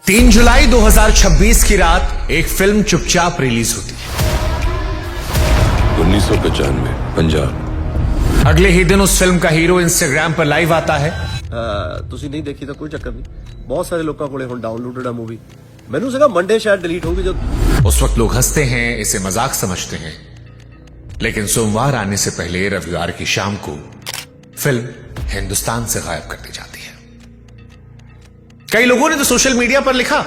3 जुलाई 2026 की रात एक फिल्म चुपचाप रिलीज होती है। 1995 पंजाब। अगले ही दिन उस फिल्म का हीरो इंस्टाग्राम पर लाइव आता है। ਤੁਸੀਂ ਨਹੀਂ ਦੇਖੀ ਤਾਂ ਕੋਈ ਚੱਕਰ ਨਹੀਂ, ਬਹੁਤ ਸਾਰੇ ਲੋਕਾਂ ਕੋਲੇ ਹੁਣ ਡਾਊਨਲੋਡਡ ਆ मूवी। ਮੈਨੂੰ ਸੀਗਾ मंडे शायद डिलीट होगी जब। उस वक्त लोग हंसते हैं, इसे मजाक समझते हैं, लेकिन सोमवार आने से पहले रविवार की शाम को फिल्म हिंदुस्तान से गायब कर दी जाती है। कई लोगों ने तो सोशल मीडिया पर लिखा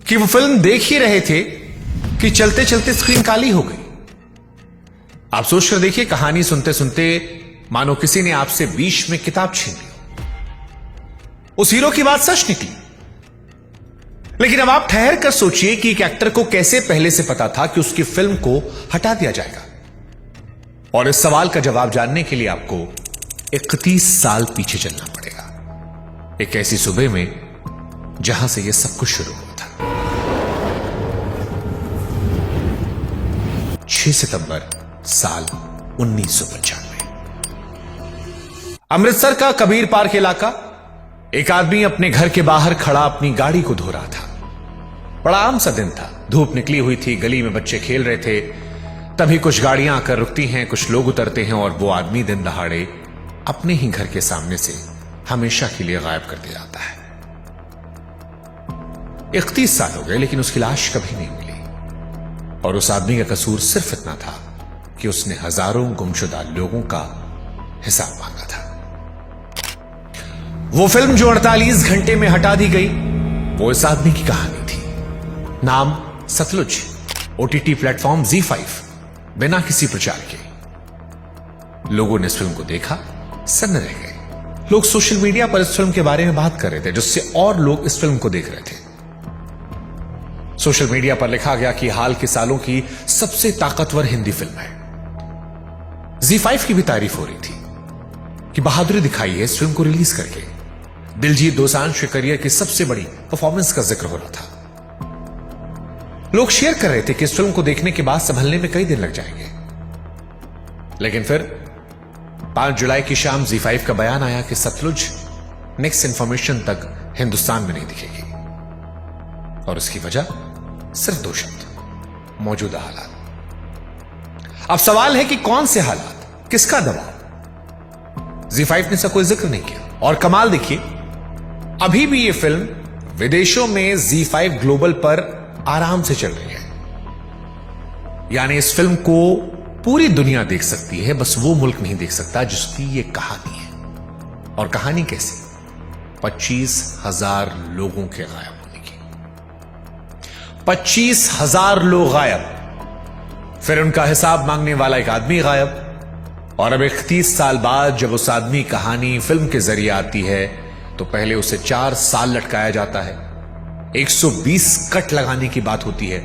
कि वो फिल्म देख ही रहे थे कि चलते चलते स्क्रीन काली हो गई। आप सोचकर देखिए, कहानी सुनते सुनते मानो किसी ने आपसे बीच में किताब छीन ली। उस हीरो की बात सच निकली, लेकिन अब आप ठहर कर सोचिए कि एक एक्टर को कैसे पहले से पता था कि उसकी फिल्म को हटा दिया जाएगा। और इस सवाल का जवाब जानने के लिए आपको 31 साल पीछे चलना पड़ेगा, एक ऐसी सुबह में जहां से यह सब कुछ शुरू हुआ था। 6 सितंबर साल 1995। अमृतसर का कबीर पार्क इलाका। एक आदमी अपने घर के बाहर खड़ा अपनी गाड़ी को धो रहा था। बड़ा आम सा दिन था, धूप निकली हुई थी, गली में बच्चे खेल रहे थे। तभी कुछ गाड़ियां आकर रुकती हैं, कुछ लोग उतरते हैं और वो आदमी दिन दहाड़े अपने ही घर के सामने से हमेशा के लिए गायब कर दिया जाता है। 31 साल हो गए, लेकिन उसकी लाश कभी नहीं मिली। और उस आदमी का कसूर सिर्फ इतना था कि उसने हजारों गुमशुदा लोगों का हिसाब मांगा था। वो फिल्म जो 48 घंटे में हटा दी गई, वो इस आदमी की कहानी थी। नाम सतलुज। OTT platform ZEE5। बिना किसी प्रचार के लोगों ने इस फिल्म को देखा, सन्न रह गए। लोग सोशल मीडिया पर इस फिल्म के बारे में बात कर रहे थे, जिससे और लोग इस फिल्म को देख रहे थे। सोशल मीडिया पर लिखा गया कि हाल के सालों की सबसे ताकतवर हिंदी फिल्म है। ZEE5 की भी तारीफ हो रही थी कि बहादुरी दिखाई है इस फिल्म को रिलीज करके। दिलजीत दोसांझ के करियर की सबसे बड़ी परफॉर्मेंस का जिक्र हो रहा था। लोग शेयर कर रहे थे कि इस फिल्म को देखने के बाद संभलने में कई दिन लग जाएंगे। लेकिन फिर 5 जुलाई की शाम ZEE5 का बयान आया कि सतलुज नेक्स्ट इंफॉर्मेशन तक हिंदुस्तान में नहीं दिखेगी। और उसकी वजह सिर्फ 2 शब्द, मौजूदा हालात। अब सवाल है कि कौन से हालात, किसका दबाव? ZEE5 ने इसका कोई जिक्र नहीं किया। और कमाल देखिए, अभी भी यह फिल्म विदेशों में ZEE5 ग्लोबल पर आराम से चल रही है। यानी इस फिल्म को पूरी दुनिया देख सकती है, बस वो मुल्क नहीं देख सकता जिसकी ये कहानी है। और कहानी कैसे? 25,000 लोगों के गायब होने की। 25,000 लोग गायब, फिर उनका हिसाब मांगने वाला एक आदमी गायब। और अब 31 साल बाद जब उस आदमी कहानी फिल्म के जरिए आती है, तो पहले उसे 4 साल लटकाया जाता है, 120 कट लगाने की बात होती है,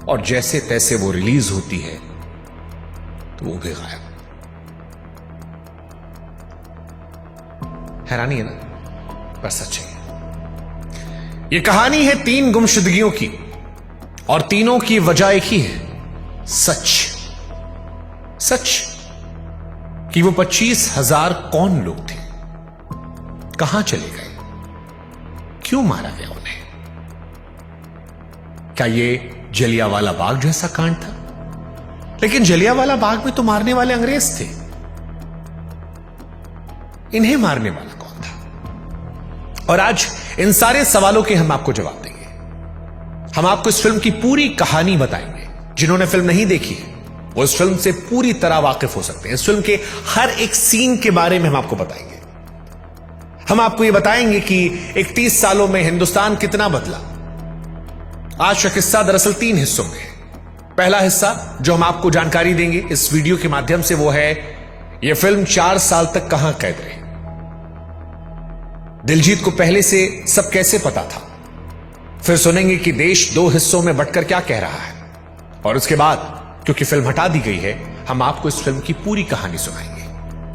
और जैसे तैसे वो रिलीज होती है तो वो भी गायब। हैरानी है ना, पर सच है। ये कहानी है 3 गुमशुदगियों की, और तीनों की वजह एक ही है, सच। सच कि वो 25,000 कौन लोग थे, कहां चले गए, क्यों मारा गया उन्हें? क्या ये जलियांवाला बाग जैसा कांड था? लेकिन जलियांवाला बाग में तो मारने वाले अंग्रेज थे, इन्हें मारने वाला कौन था? और आज इन सारे सवालों के हम आपको जवाब देंगे। हम आपको इस फिल्म की पूरी कहानी बताएंगे। जिन्होंने फिल्म नहीं देखी है वो इस फिल्म से पूरी तरह वाकिफ हो सकते हैं। इस फिल्म के हर एक सीन के बारे में हम आपको बताएंगे। हम आपको यह बताएंगे कि 31 सालों में हिंदुस्तान कितना बदला। आज का किस्सा दरअसल 3 हिस्सों में है। पहला हिस्सा जो हम आपको जानकारी देंगे इस वीडियो के माध्यम से, वो है यह फिल्म 4 साल तक कहां कैद रही। दिलजीत को पहले से सब कैसे पता था। फिर सुनेंगे कि देश 2 हिस्सों में बंटकर क्या कह रहा है। और उसके बाद, क्योंकि फिल्म हटा दी गई है, हम आपको इस फिल्म की पूरी कहानी सुनाएंगे,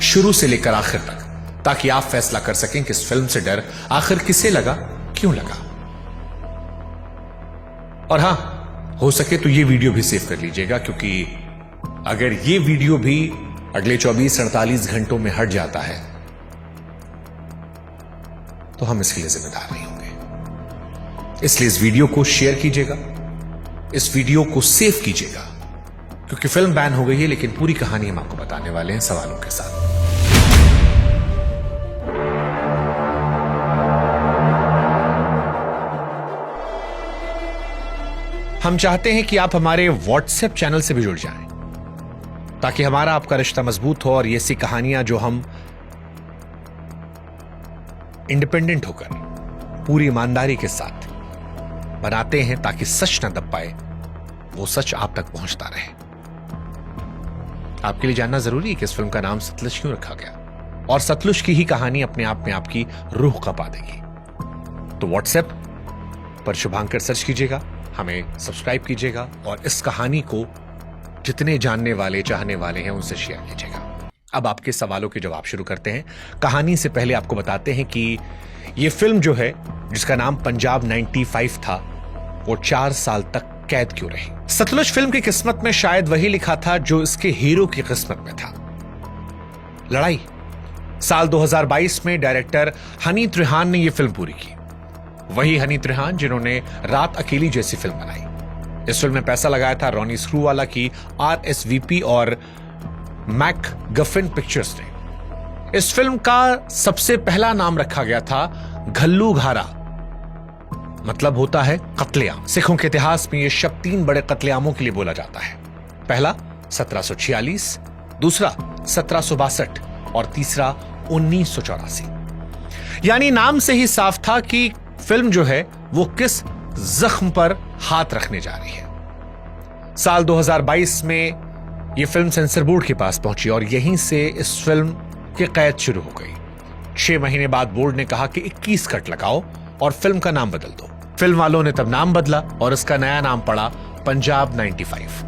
शुरू से लेकर आखिर तक, ताकि आप फैसला कर सकें कि इस फिल्म से डर आखिर किसे लगा, क्यों लगा। और हां, हो सके तो यह वीडियो भी सेव कर लीजिएगा, क्योंकि अगर यह वीडियो भी अगले 24-48 घंटों में हट जाता है तो हम इसके लिए जिम्मेदार नहीं होंगे। इसलिए इस वीडियो को शेयर कीजिएगा, इस वीडियो को सेव कीजिएगा, क्योंकि फिल्म बैन हो गई है लेकिन पूरी कहानी हम आपको बताने वाले हैं सवालों के साथ। हम चाहते हैं कि आप हमारे व्हाट्सएप चैनल से भी जुड़ जाएं, ताकि हमारा आपका रिश्ता मजबूत हो और ये सी कहानियां जो हम इंडिपेंडेंट होकर पूरी ईमानदारी के साथ बनाते हैं ताकि सच न दब पाए, वो सच आप तक पहुंचता रहे। आपके लिए जानना जरूरी है कि इस फिल्म का नाम सतलुज क्यों रखा गया, और सतलुज की ही कहानी अपने आप में आपकी रूह कपा देगी। तो व्हाट्सएप पर शुभांकर सर्च कीजिएगा, हमें सब्सक्राइब कीजिएगा और इस कहानी को जितने जानने वाले चाहने वाले हैं उनसे शेयर कीजिएगा। अब आपके सवालों के जवाब शुरू करते हैं। कहानी से पहले आपको बताते हैं कि यह फिल्म जो है, जिसका नाम पंजाब 95 था, वो 4 साल तक कैद क्यों रही। सतलुज फिल्म की किस्मत में शायद वही लिखा था जो इसके हीरो की किस्मत में था, लड़ाई। साल 2022 में डायरेक्टर हनी त्रिहान ने यह फिल्म पूरी की। वही हनी त्रिहान जिन्होंने रात अकेली जैसी फिल्म बनाई। इस फिल्म में पैसा लगाया था रॉनी स्क्रूवाला की RSVP और मैक गफिन पिक्चर्स ने। इस फिल्म का सबसे पहला नाम रखा गया था घल्लू घारा, मतलब होता है कत्लेआम। सिखों के इतिहास में यह शब्द 3 बड़े कत्लेआमों के लिए बोला जाता है। पहला 1746, दूसरा 1762 और तीसरा 1984। यानी नाम से ही साफ था कि फिल्म जो है वो किस जख्म पर हाथ रखने जा रही है। साल 2022 में यह फिल्म सेंसर बोर्ड के पास पहुंची और यहीं से इस फिल्म की कैद शुरू हो गई। 6 महीने बाद बोर्ड ने कहा कि 21 कट लगाओ और फिल्म का नाम बदल दो। फिल्म वालों ने तब नाम बदला और इसका नया नाम पड़ा पंजाब 95।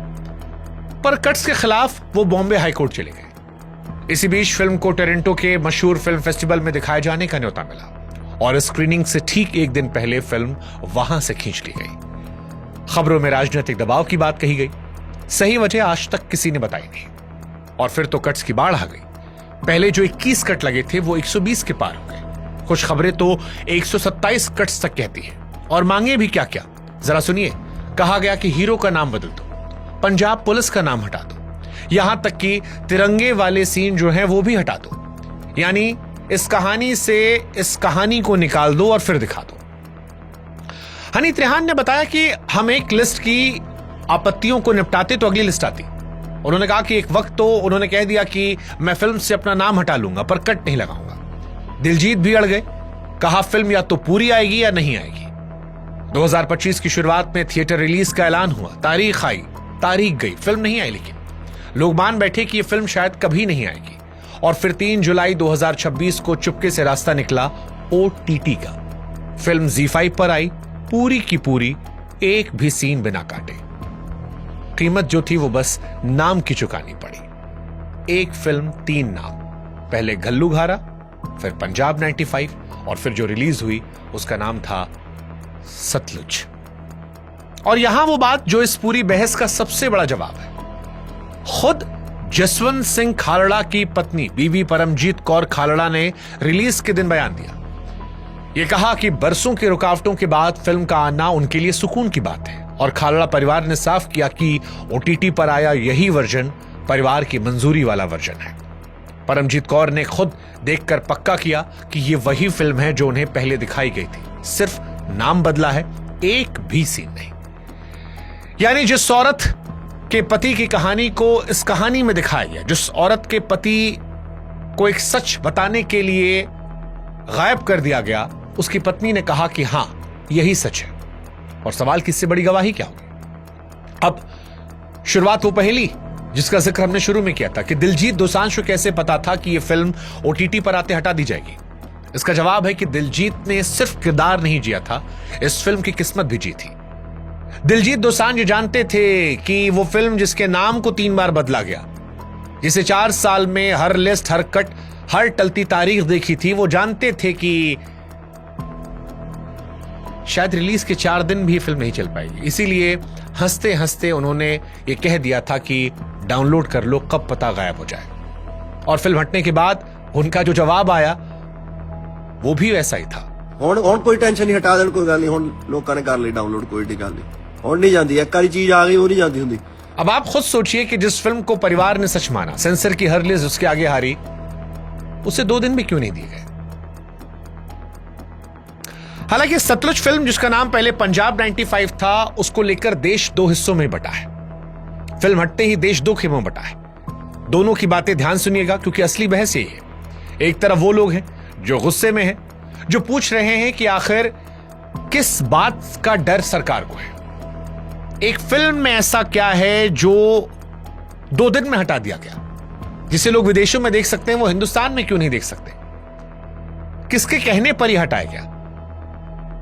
पर कट्स के खिलाफ वो बॉम्बे हाईकोर्ट चले गए। इसी बीच फिल्म को टोरंटो के मशहूर फिल्म फेस्टिवल में दिखाए जाने का न्योता मिला और स्क्रीनिंग से ठीक 1 दिन पहले फिल्म वहां से खींच ली गई। खबरों में राजनीतिक दबाव की बात कही गई, सही वजह आज तक किसी ने बताई नहीं। और फिर तो कट्स की बाढ़ आ गई। पहले जो 21 कट लगे थे वो 120 के पार हो गए। कुछ खबरें तो 127 कट्स तक कहती हैं। और मांगे भी क्या क्या, जरा सुनिए। कहा गया कि हीरो का नाम बदल दो, पंजाब पुलिस का नाम हटा दो, यहां तक कि तिरंगे वाले सीन जो हैं वो भी हटा दो। यानी इस कहानी से इस कहानी को निकाल दो और फिर दिखा दो। हनी त्रिहान ने बताया कि हम एक लिस्ट की आपत्तियों को निपटाते तो अगली लिस्ट आती। उन्होंने कहा कि एक वक्त तो उन्होंने कह दिया कि मैं फिल्म से अपना नाम हटा लूंगा पर कट नहीं लगाऊंगा। दिलजीत भी अड़ गए, कहा फिल्म या तो पूरी आएगी या नहीं आएगी। 2025 की शुरुआत में थिएटर रिलीज का ऐलान हुआ, तारीख आई, तारीख गई, फिल्म नहीं आई। लेकिन लोग मान बैठे कि यह फिल्म शायद कभी नहीं आएगी। और फिर 3 जुलाई 2026 को चुपके से रास्ता निकला OTT का। फिल्म ZEE5 पर आई, पूरी की पूरी, एक भी सीन बिना काटे। कीमत जो थी वो बस नाम की चुकानी पड़ी। एक फिल्म 3 नाम, पहले घल्लू घारा, फिर पंजाब 95 और फिर जो रिलीज हुई उसका नाम था सतलुज। और यहां वो बात जो इस पूरी बहस का सबसे बड़ा जवाब है। खुद जसवंत सिंह खालड़ा की पत्नी बीवी परमजीत कौर खालड़ा ने रिलीज के दिन बयान दिया। यह कहा कि बरसों की रुकावटों के बाद फिल्म का आना उनके लिए सुकून की बात है। और खालड़ा परिवार ने साफ किया कि OTT पर आया यही वर्जन परिवार की मंजूरी वाला वर्जन है। परमजीत कौर ने खुद देखकर पक्का किया कि यह वही फिल्म है जो उन्हें पहले दिखाई गई थी, सिर्फ नाम बदला है, एक भी सीन नहीं। यानी जिस औरत के पति की कहानी को इस कहानी में दिखाया गया, जिस औरत के पति को एक सच बताने के लिए गायब कर दिया गया, उसकी पत्नी ने कहा कि हां यही सच है। और सवाल की इससे बड़ी गवाही क्या होगी। अब शुरुआत वो पहली जिसका जिक्र हमने शुरू में किया था कि दिलजीत दोसांझ को कैसे पता था कि यह फिल्म OTT पर आते हटा दी जाएगी। इसका जवाब है कि दिलजीत ने सिर्फ किरदार नहीं जिया था, इस फिल्म की किस्मत भी जी थी। दिलजीत दोसांझ जानते थे कि वो फिल्म जिसके नाम को 3 बार बदला गया, जिसे 4 साल में हर लिस्ट, हर कट, हर टलती तारीख देखी थी, वो जानते थे कि शायद रिलीज के 4 दिन भी फिल्म नहीं चल पाएगी। इसीलिए हंसते हंसते उन्होंने ये कह दिया था कि डाउनलोड कर लो, कब पता गायब हो जाए। और फिल्म हटने के बाद उनका जो जवाब आया वो भी वैसा ही था। ਹੁਣ ਕੋਈ ਟੈਨਸ਼ਨ ਨਹੀਂ, ਹਟਾ ਦੇਣ ਕੋਈ ਗੱਲ ਨਹੀਂ, ਹੁਣ ਲੋਕਾਂ ਨੇ ਕਰ ਲਈ डाउनलोड, ਕੋਈ ਏਡੀ ਗੱਲ नहीं, ਹੁਣ नहीं ਜਾਂਦੀ, एक बारी चीज आ गई वो नहीं ਜਾਂਦੀ ਹੁੰਦੀ। अब आप खुद सोचिए कि जिस फिल्म को परिवार ने सच माना, सेंसर की हर लिस्ट उसके आगे हारी, उसे 2 दिन भी क्यों नहीं दिए गए। हालांकि सतलुज फिल्म, जिसका नाम पहले पंजाब 95 था, उसको लेकर देश 2 हिस्सों में बटा है। फिल्म हटते ही देश 2 खेमों में बटा है। दोनों की बातें ध्यान सुनिएगा, क्योंकि असली बहस यही है। एक तरफ वो लोग हैं जो गुस्से में हैं, जो पूछ रहे हैं कि आखिर किस बात का डर सरकार को है। एक फिल्म में ऐसा क्या है जो 2 दिन में हटा दिया गया, जिसे लोग विदेशों में देख सकते हैं, वो हिंदुस्तान में क्यों नहीं देख सकते। किसके कहने पर ही हटाया गया,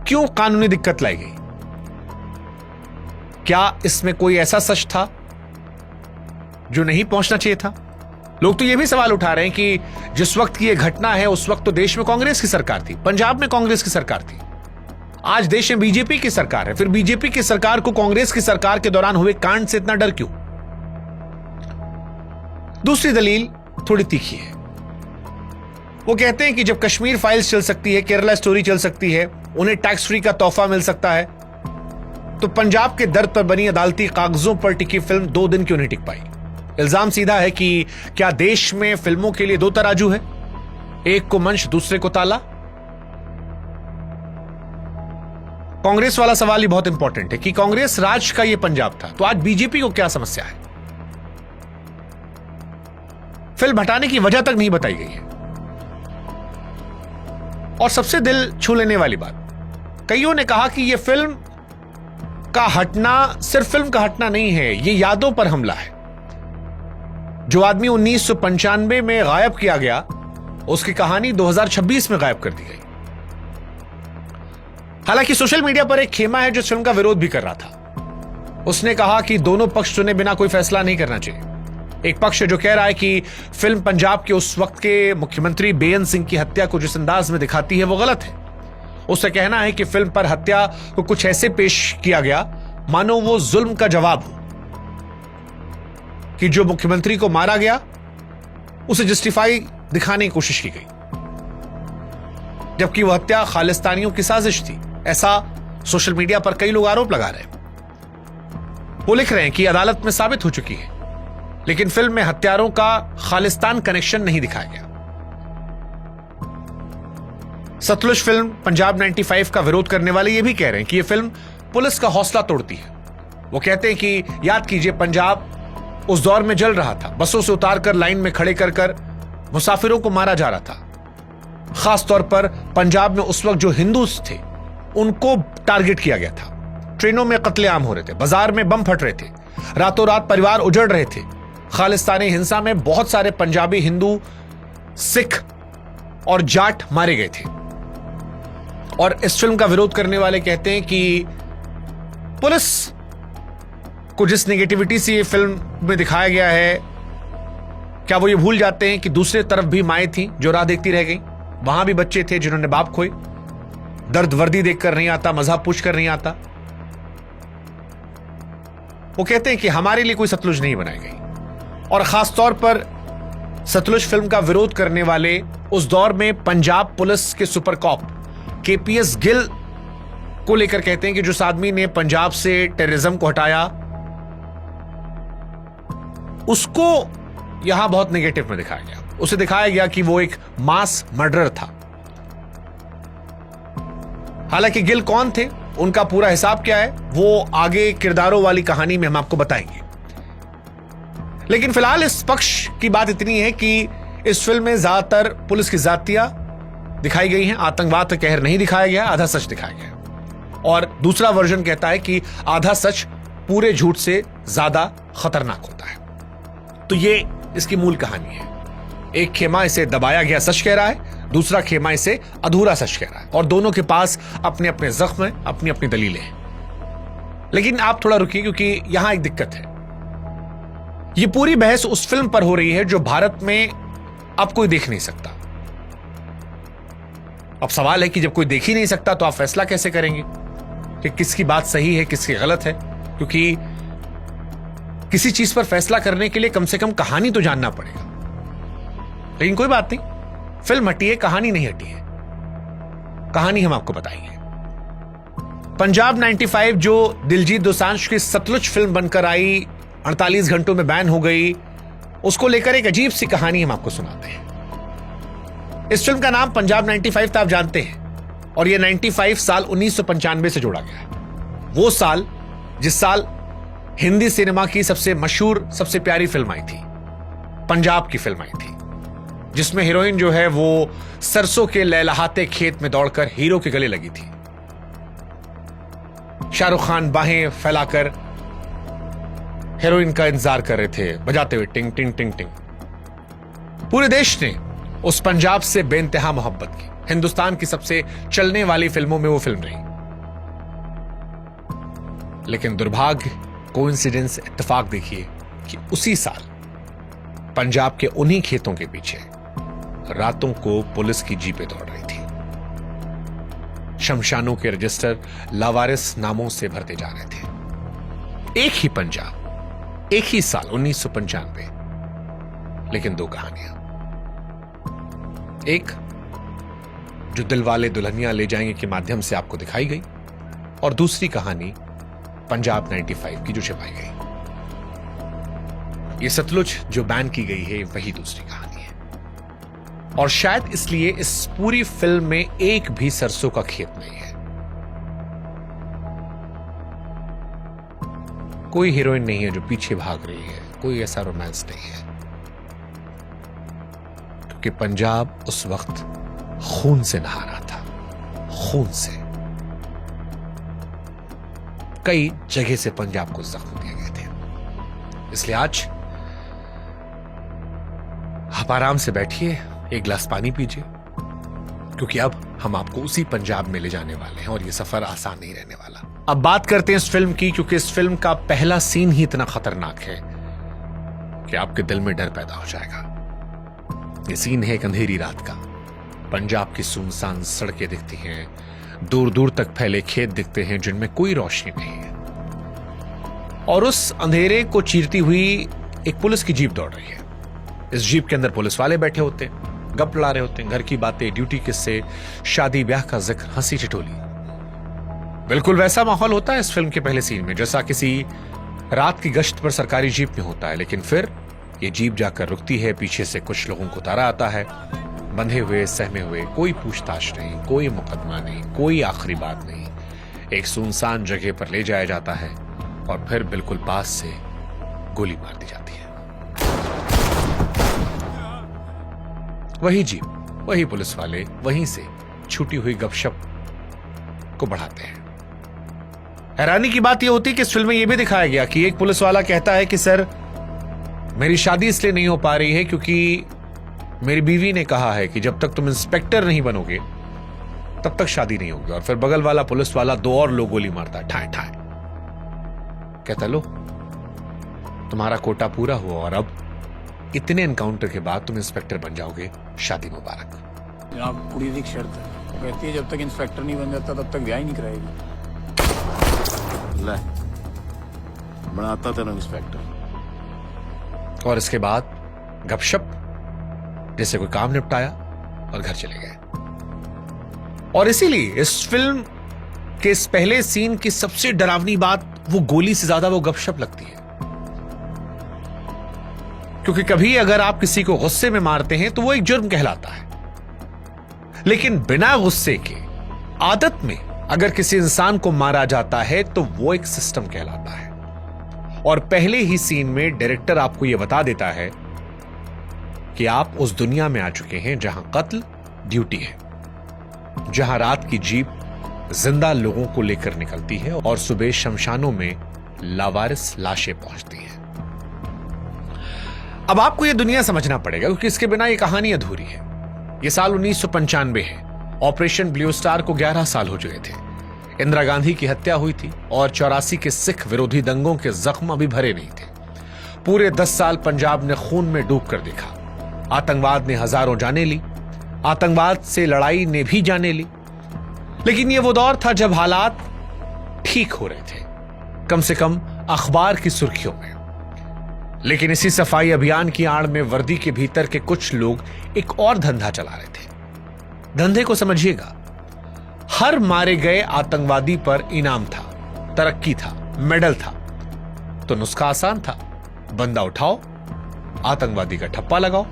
क्यों कानूनी दिक्कत लाई गई, क्या इसमें कोई ऐसा सच था जो नहीं पहुंचना चाहिए था। लोग तो यह भी सवाल उठा रहे हैं कि जिस वक्त की यह घटना है, उस वक्त तो देश में कांग्रेस की सरकार थी, पंजाब में कांग्रेस की सरकार थी, आज देश में बीजेपी की सरकार है, फिर बीजेपी की सरकार को कांग्रेस की सरकार के दौरान हुए कांड से इतना डर क्यों। दूसरी दलील थोड़ी तीखी है। वो कहते हैं कि जब कश्मीर फाइल्स चल सकती है, केरला स्टोरी चल सकती है, उन्हें टैक्स फ्री का तोहफा मिल सकता है, तो पंजाब के दर्द पर बनी अदालती कागजों पर टिकी फिल्म 2 दिन क्यों नहीं टिक पाई। इल्जाम सीधा है कि क्या देश में फिल्मों के लिए 2 तराजू है, एक को मंच, दूसरे को ताला। कांग्रेस वाला सवाल ही बहुत इंपॉर्टेंट है कि कांग्रेस राज का यह पंजाब था, तो आज बीजेपी को क्या समस्या है। फिल्म हटाने की वजह तक नहीं बताई गई है। और सबसे दिल छू लेने वाली बात, कईयों ने कहा कि यह फिल्म का हटना सिर्फ फिल्म का हटना नहीं है, यह यादों पर हमला है। जो आदमी 1995 में गायब किया गया, उसकी कहानी 2026 में गायब कर दी गई। हालांकि सोशल मीडिया पर एक खेमा है जो फिल्म का विरोध भी कर रहा था। उसने कहा कि दोनों पक्ष सुने बिना कोई फैसला नहीं करना चाहिए। एक पक्ष जो कह रहा है कि फिल्म पंजाब के उस वक्त के मुख्यमंत्री बेअंत सिंह की हत्या को जिस अंदाज में दिखाती है वो गलत है। उसका कहना है कि फिल्म पर हत्या को कुछ ऐसे पेश किया गया मानो वो जुल्म का जवाब हो, कि जो मुख्यमंत्री को मारा गया उसे जस्टिफाई दिखाने की कोशिश की गई, जबकि वह हत्या खालिस्तानियों की साजिश थी। ऐसा सोशल मीडिया पर कई लोग आरोप लगा रहे हैं। वो लिख रहे हैं कि अदालत में साबित हो चुकी है, लेकिन फिल्म में हत्यारों का खालिस्तान कनेक्शन नहीं दिखाया गया। सतलुज फिल्म पंजाब 95 का विरोध करने वाले ये भी कह रहे हैं कि यह फिल्म पुलिस का हौसला तोड़ती है। वो कहते हैं कि याद कीजिए, पंजाब उस दौर में जल रहा था, बसों से उतारकर लाइन में खड़े कर कर मुसाफिरों को मारा जा रहा था। खास तौर पर पंजाब में उस वक्त जो हिंदू थे उनको टारगेट किया गया था। ट्रेनों में कत्लेआम हो रहे थे, बाजार में बम फट रहे थे, रातों रात परिवार उजड़ रहे थे। खालिस्तानी हिंसा में बहुत सारे पंजाबी हिंदू, सिख और जाट मारे गए थे। और इस फिल्म का विरोध करने वाले कहते हैं कि पुलिस को जिस नेगेटिविटी से ये फिल्म में दिखाया गया है, क्या वो ये भूल जाते हैं कि दूसरे तरफ भी माएं थी जो राह देखती रह गई, वहां भी बच्चे थे जिन्होंने बाप खोए। दर्द वर्दी देखकर नहीं आता, मजहब पूछकर नहीं आता। वो कहते हैं कि हमारे लिए कोई सतलुज नहीं बनाई गई। और खास तौर पर सतलुज फिल्म का विरोध करने वाले उस दौर में पंजाब पुलिस के सुपर कॉप केपीएस गिल को लेकर कहते हैं कि जिस आदमी ने पंजाब से टेररिज्म को हटाया, उसको यहां बहुत नेगेटिव में दिखाया गया। उसे दिखाया गया कि वो एक मास मर्डरर था। हालांकि गिल कौन थे, उनका पूरा हिसाब क्या है, वो आगे किरदारों वाली कहानी में हम आपको बताएंगे। लेकिन फिलहाल इस पक्ष की बात इतनी है कि इस फिल्म में ज्यादातर पुलिस की जातियां दिखाई गई हैं, आतंकवाद का कहर नहीं दिखाया गया, आधा सच दिखाया गया। और दूसरा वर्जन कहता है कि आधा सच पूरे झूठ से ज्यादा खतरनाक होता है। तो ये इसकी मूल कहानी है। एक खेमा इसे दबाया गया सच कह रहा है, दूसरा खेमा इसे अधूरा सच कह रहा है, और दोनों के पास अपने अपने जख्म हैं, अपनी अपनी दलीलें हैं। लेकिन आप थोड़ा रुकिए, क्योंकि यहां एक दिक्कत है। यह पूरी बहस उस फिल्म पर हो रही है जो भारत में अब कोई देख नहीं सकता। अब सवाल है कि जब कोई देख ही नहीं सकता तो आप फैसला कैसे करेंगे कि किसकी बात सही है, किसकी गलत है। क्योंकि किसी चीज पर फैसला करने के लिए कम से कम कहानी तो जानना पड़ेगा। लेकिन कोई बात नहीं, फिल्म हटी है, कहानी नहीं हटी है। कहानी हम आपको बताएंगे। पंजाब 95 जो दिलजीत दोसांझ की सतलुज फिल्म बनकर आई, 48 घंटों में बैन हो गई, उसको लेकर एक अजीब सी कहानी हम आपको सुनाते हैं। इस फिल्म का नाम पंजाब 95 था, आप जानते हैं, और यह 95 साल 1995 से जोड़ा गया है। वो साल जिस साल हिंदी सिनेमा की सबसे मशहूर, सबसे प्यारी फिल्म आई थी, पंजाब की फिल्म आई थी, जिसमें हीरोइन जो है वो सरसों के लहलहाते खेत में दौड़कर हीरो के गले लगी थी। शाहरुख खान बाहें फैलाकर हीरोइन का इंतजार कर रहे थे, बजाते हुए टिंग टिंग टिंग टिंग। पूरे देश ने उस पंजाब से बेइंतहा मोहब्बत की। हिंदुस्तान की सबसे चलने वाली फिल्मों में वो फिल्म रही। लेकिन दुर्भाग्य, कोइंसिडेंस, इत्तेफाक देखिए कि उसी साल पंजाब के उन्हीं खेतों के पीछे रातों को पुलिस की जीपें दौड़ रही थी। शमशानों के रजिस्टर लावारिस नामों से भरते जा रहे थे। एक ही पंजाब, एक ही साल 1995, लेकिन दो कहानियां। एक जो दिलवाले दुल्हनिया ले जाएंगे के माध्यम से आपको दिखाई गई, और दूसरी कहानी पंजाब 95 की जो छिपाई गई। ये सतलुज जो बैन की गई है, वही दूसरी कहानी है। और शायद इसलिए इस पूरी फिल्म में एक भी सरसों का खेत नहीं है। कोई हीरोइन नहीं है जो पीछे भाग रही है, कोई ऐसा रोमांस नहीं है, क्योंकि पंजाब उस वक्त खून से नहा रहा था, खून से। कई जगह से पंजाब को जख्म दिए गए थे। इसलिए आज आप आराम से बैठिए, एक गिलास पानी पीजिए, क्योंकि अब हम आपको उसी पंजाब में ले जाने वाले हैं और यह सफर आसान नहीं रहने वाला। अब बात करते हैं इस फिल्म की, क्योंकि इस फिल्म का पहला सीन ही इतना खतरनाक है कि आपके दिल में डर पैदा हो जाएगा। यह सीन है एक अंधेरी रात का। पंजाब की सुनसान सड़कें दिखती हैं, दूर दूर तक फैले खेत दिखते हैं जिनमें कोई रोशनी नहीं है, और उस अंधेरे को चीरती हुई एक पुलिस की जीप दौड़ रही है। इस जीप के अंदर पुलिस वाले बैठे होते हैं, गप लड़ा रहे होते हैं, घर की बातें, ड्यूटी किस्से, शादी ब्याह का जिक्र, हंसी ठिठोली। बिल्कुल वैसा माहौल होता है इस फिल्म के पहले सीन में, जैसा किसी रात की गश्त पर सरकारी जीप में होता है। लेकिन फिर ये जीप जाकर रुकती है, पीछे से कुछ लोगों को उतारा आता है, बंधे हुए, सहमे हुए, कोई पूछताछ नहीं, कोई मुकदमा नहीं, कोई आखिरी बात नहीं। एक सुनसान जगह पर ले जाया जाता है और फिर बिल्कुल पास से गोली मार दी जाती है। वही जीप, वही पुलिस वाले वहीं से छूटी हुई गपशप को बढ़ाते हैं। हैरानी की बात यह होती है कि इस फिल्म में यह भी दिखाया गया कि एक पुलिस वाला कहता है कि सर, मेरी शादी इसलिए नहीं हो पा रही है क्योंकि मेरी बीवी ने कहा है कि जब तक तुम इंस्पेक्टर नहीं बनोगे तब तक शादी नहीं होगी। और फिर बगल वाला पुलिस वाला दो और लोग गोली मारता है, ठाए ठाए। कहता लो, तुम्हारा कोटा पूरा हुआ और अब इतने एनकाउंटर के बाद तुम इंस्पेक्टर बन जाओगे, शादी मुबारक। जनाब, कुड़ी दी शर्त है, वो कहती है जब तक इंस्पेक्टर नहीं बन जाता तब तक ब्याह ही नहीं कराएगी। ले, बनाता तेरा इंस्पेक्टर। और इसके बाद गपशप, जैसे कोई काम निपटाया और घर चले गए। और इसीलिए इस फिल्म के इस पहले सीन की सबसे डरावनी बात वो गोली से ज्यादा वो गपशप लगती है, क्योंकि कभी अगर आप किसी को गुस्से में मारते हैं तो वो एक जुर्म कहलाता है, लेकिन बिना गुस्से के आदत में अगर किसी इंसान को मारा जाता है तो वो एक सिस्टम कहलाता है। और पहले ही सीन में डायरेक्टर आपको यह बता देता है कि आप उस दुनिया में आ चुके हैं जहां कत्ल ड्यूटी है, जहां रात की जीप जिंदा लोगों को लेकर निकलती है और सुबह शमशानों में लावारिस लाशें पहुंचती हैं। अब आपको यह दुनिया समझना पड़ेगा, क्योंकि इसके बिना यह कहानी अधूरी है। यह साल 1995 है। ऑपरेशन ब्लू स्टार को 11 साल हो चुके थे। इंदिरा गांधी की हत्या हुई थी और 84 के सिख विरोधी दंगों के जख्म अभी भरे नहीं थे। पूरे 10 साल पंजाब ने खून में डूब कर देखा। आतंकवाद ने हजारों जानें ली, आतंकवाद से लड़ाई ने भी जानें ली। लेकिन यह वो दौर था जब हालात ठीक हो रहे थे, कम से कम अखबार की सुर्खियों में। लेकिन इसी सफाई अभियान की आड़ में वर्दी के भीतर के कुछ लोग एक और धंधा चला रहे थे। धंधे को समझिएगा, हर मारे गए आतंकवादी पर इनाम था, तरक्की था, मेडल था। तो नुस्खा आसान था, बंदा उठाओ, आतंकवादी का ठप्पा लगाओ,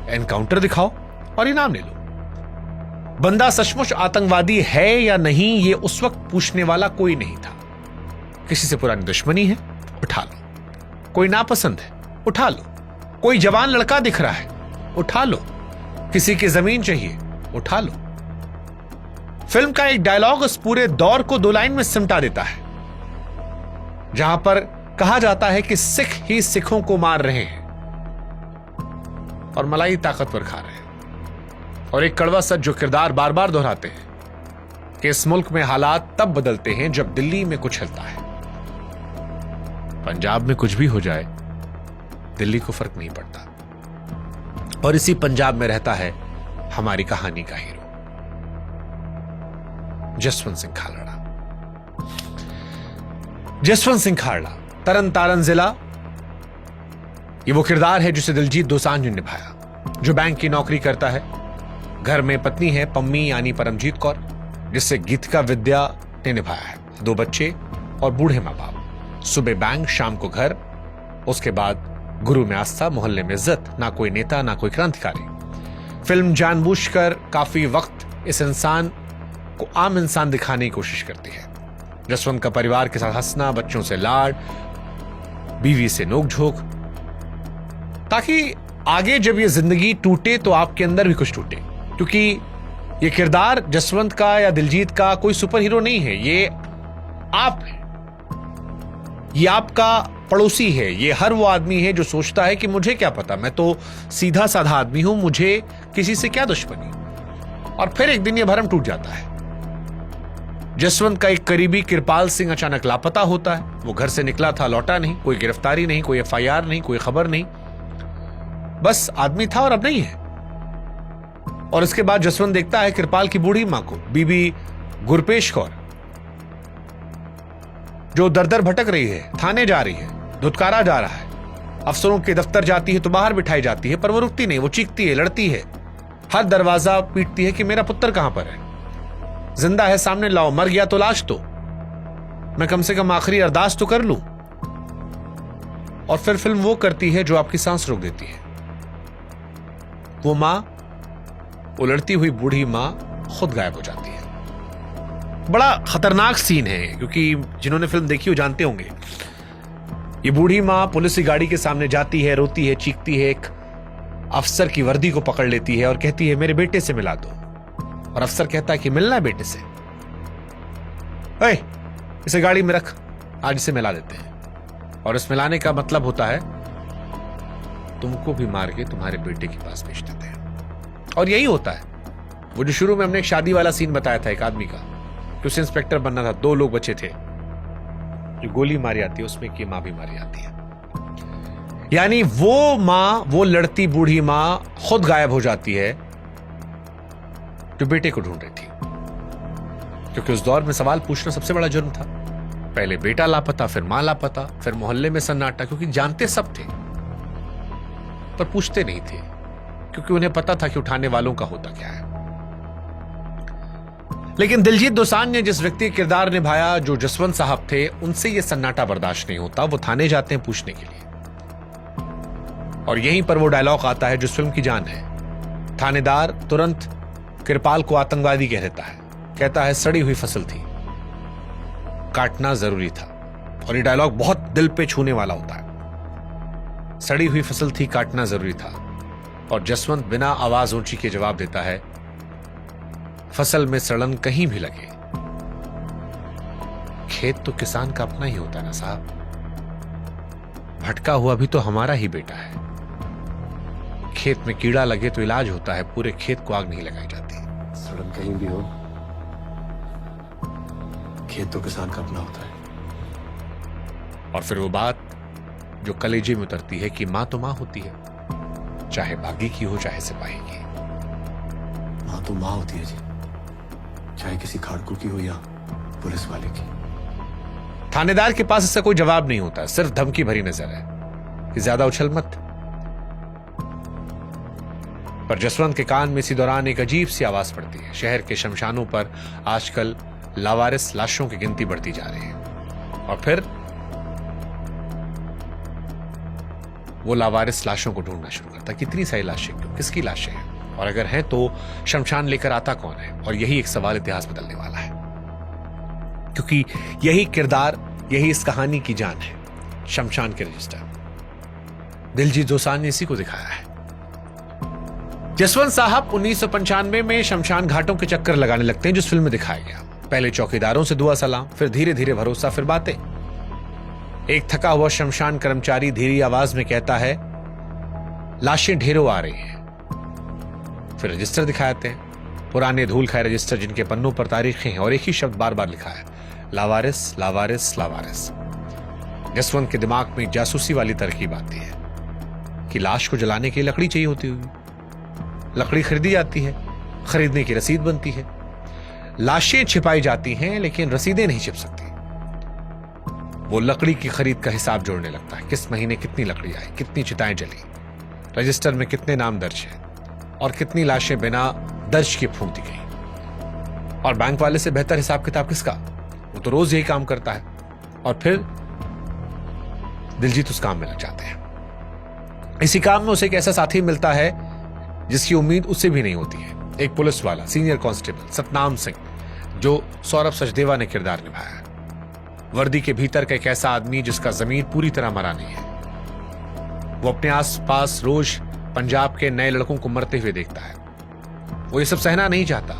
एनकाउंटर दिखाओ और इनाम ले लो। बंदा सचमुच आतंकवादी है या नहीं, यह उस वक्त पूछने वाला कोई नहीं था। किसी से पुरानी दुश्मनी है, उठा लो। कोई नापसंद है, उठा लो। कोई जवान लड़का दिख रहा है, उठा लो। किसी की जमीन चाहिए, उठा लो। फिल्म का एक डायलॉग उस पूरे दौर को 2 लाइन में सिमटा देता है, जहां पर कहा जाता है कि सिख ही सिखों को मार रहे हैं और मलाई ताकतवर खा रहे हैं। और एक कड़वा सच जो किरदार बार बार दोहराते हैं कि इस मुल्क में हालात तब बदलते हैं जब दिल्ली में कुछ हिलता है। पंजाब में कुछ भी हो जाए, दिल्ली को फर्क नहीं पड़ता। और इसी पंजाब में रहता है हमारी कहानी का हीरो, जसवंत सिंह खालड़ा। जसवंत सिंह खालड़ा, तरन तारन जिला। ये वो किरदार है जिसे दिलजीत दोसांझ ने निभाया, जो बैंक की नौकरी करता है। घर में पत्नी है पम्मी यानी परमजीत कौर, जिससे गीतिका विद्या ने निभाया है। 2 बच्चे और बूढ़े मां बाप। सुबह बैंक, शाम को घर। उसके बाद गुरु में आस्था, मोहल्ले में इज्जत। ना कोई नेता, ना कोई क्रांतिकारी। फिल्म जानबूझकर काफी वक्त इस इंसान को आम इंसान दिखाने की कोशिश करती है। जसवंत का परिवार के साथ हंसना, बच्चों से लाड, बीवी से नोकझोंक, ताकि आगे जब ये जिंदगी टूटे तो आपके अंदर भी कुछ टूटे। क्योंकि ये किरदार जसवंत का या दिलजीत का कोई सुपर हीरो नहीं है, ये आप है, ये आपका पड़ोसी है। ये हर वो आदमी है जो सोचता है कि मुझे क्या पता, मैं तो सीधा साधा आदमी हूं, मुझे किसी से क्या दुश्मनी। और फिर एक दिन ये भरम टूट जाता है। जसवंत का एक करीबी कृपाल सिंह अचानक लापता होता है। वो घर से निकला था, लौटा नहीं। कोई गिरफ्तारी नहीं, कोई FIR नहीं, कोई खबर नहीं, बस आदमी था और अब नहीं है। और इसके बाद जसवंत देखता है कृपाल की बूढ़ी मां को, बीबी गुरपेश कौर, जो दर दर भटक रही है, थाने जा रही है, धुतकारा जा रहा है। अफसरों के दफ्तर जाती है तो बाहर बिठाई जाती है, पर वो रुकती नहीं। वो चीखती है, लड़ती है, हर दरवाजा पीटती है कि मेरा पुत्र कहां पर है, जिंदा है सामने लाओ, मर गया तो लाश दो, मैं कम से कम आखिरी अरदास तो कर लूं। और फिर फिल्म वो करती है जो आपकी सांस रोक देती है। वो मां, उलटती हुई बूढ़ी मां खुद गायब हो जाती है। बड़ा खतरनाक सीन है, क्योंकि जिन्होंने फिल्म देखी वो जानते होंगे। ये बूढ़ी मां पुलिस की गाड़ी के सामने जाती है, रोती है, चीखती है, एक अफसर की वर्दी को पकड़ लेती है और कहती है मेरे बेटे से मिला दो। और अफसर कहता है कि मिलना है बेटे से, इसे गाड़ी में रख, आज इसे मिला देते हैं। और इस मिलाने का मतलब होता है तुमको भी मार के तुम्हारे बेटे के पास भेज देते हैं। और यही होता है। वो जो शुरू में हमने एक शादी वाला सीन बताया था एक आदमी का, कि उसे इंस्पेक्टर बनना था, 2 लोग बचे थे, जो गोली मारी आती है उसमें की मां भी मारी आती है। यानी वो मां, वो लड़ती बूढ़ी मां खुद गायब हो जाती है जो बेटे को ढूंढ रही थी। क्योंकि उस दौर में सवाल पूछना सबसे बड़ा जुर्म था। पहले बेटा लापता, फिर मां लापता, फिर मोहल्ले में सन्नाटा, क्योंकि जानते सब थे पर पूछते नहीं थे, क्योंकि उन्हें पता था कि उठाने वालों का होता क्या है। लेकिन दिलजीत दोसांझ ने जिस व्यक्ति का किरदार निभाया, जो जसवंत साहब थे, उनसे यह सन्नाटा बर्दाश्त नहीं होता। वो थाने जाते हैं पूछने के लिए, और यहीं पर वो डायलॉग आता है जो फिल्म की जान है। थानेदार तुरंत कृपाल को आतंकवादी कह देता है, कहता है सड़ी हुई फसल थी, काटना जरूरी था। और ये डायलॉग बहुत दिल पे छूने वाला होता है। सड़ी हुई फसल थी, काटना जरूरी था। और जसवंत बिना आवाज ऊंची के जवाब देता है, फसल में सड़न कहीं भी लगे, खेत तो किसान का अपना ही होता है ना साहब, भटका हुआ भी तो हमारा ही बेटा है। खेत में कीड़ा लगे तो इलाज होता है, पूरे खेत को आग नहीं लगाई जाती। सड़न कहीं भी हो, खेत तो किसान का अपना होता है। और फिर वो बात जो कलेजे में उतरती है कि मां तो मां होती है, चाहे बागी की हो चाहे सिपाही की। मां तो मां होती है जी, चाहे किसी खाड़कू की हो या पुलिस वाले की। थानेदार के पास इसका कोई जवाब नहीं होता, सिर्फ धमकी भरी नजर है कि ज्यादा उछल मत, पर जसवंत के कान में इसी दौरान एक अजीब सी आवाज पड़ती है। शहर के शमशानों पर आजकल लावारिस लाशों की गिनती बढ़ती जा रही है। और फिर वो लावारिस लाशों को ढूंढना शुरू करता है। कितनी सारी लाशें, क्यों, किसकी लाशें हैं, और अगर हैं तो शमशान लेकर आता कौन है। और यही एक सवाल इतिहास बदलने वाला है, क्योंकि यही किरदार, यही इस कहानी की जान है। शमशान के रजिस्टर, दिलजीत दोसांझ ने इसी को दिखाया है। जसवंत साहब 1995 में शमशान घाटों के चक्कर लगाने लगते हैं, जिस फिल्म में दिखाया गया। पहले चौकीदारों से दुआ सलाम, फिर धीरे धीरे भरोसा, फिर बातें। एक थका हुआ शमशान कर्मचारी धीरी आवाज में कहता है, लाशें ढेरों आ रही हैं। फिर रजिस्टर दिखाते हैं, पुराने धूल खाए रजिस्टर जिनके पन्नों पर तारीखें हैं और एक ही शब्द बार बार लिखा है, लावारिस लावारिस लावारिस। जसवंत के दिमाग में जासूसी वाली तरकीब आती है कि लाश को जलाने की लकड़ी चाहिए होती होगी। लकड़ी खरीदी जाती है, खरीदने की रसीद बनती है। लाशें छिपाई जाती हैं लेकिन रसीदें नहीं छिप सकती। वो लकड़ी की खरीद का हिसाब जोड़ने लगता है, किस महीने कितनी लकड़ी आई, कितनी चिताएं जली, रजिस्टर में कितने नाम दर्ज हैं और कितनी लाशें बिना दर्ज किए फूंक दी गई। और बैंक वाले से बेहतर हिसाब किताब किसका, वो तो रोज यही काम करता है। और फिर दिलजीत उस काम में लग जाते हैं। इसी काम में उसे एक ऐसा साथी मिलता है जिसकी उम्मीद उससे भी नहीं होती है। एक पुलिस वाला, सीनियर कांस्टेबल सतनाम सिंह, जो सौरभ सचदेवा ने किरदार निभाया है। वर्दी के भीतर का एक ऐसा आदमी जिसका जमीर पूरी तरह मरा नहीं है। वो अपने आसपास रोज पंजाब के नए लड़कों को मरते हुए देखता है। वो ये सब सहना नहीं चाहता।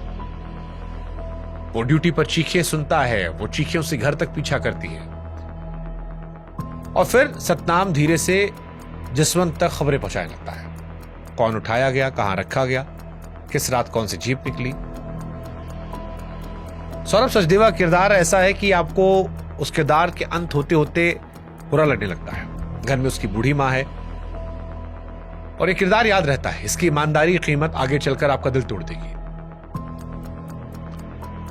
वो ड्यूटी पर चीखें सुनता है, वो चीखें उसे घर तक पीछा करती है। और फिर सतनाम धीरे से जसवंत तक खबरें पहुंचाने लगता है। कौन उठाया गया, कहां रखा गया, किस रात कौन सी जीप निकली। सौरभ सचदेवा किरदार ऐसा है कि आपको उस किरदार के अंत होते होते बुरा लगने लगता है। घर में उसकी बूढ़ी मां है और ये किरदार याद रहता है। इसकी ईमानदारी की कीमत आगे चलकर आपका दिल तोड़ देगी।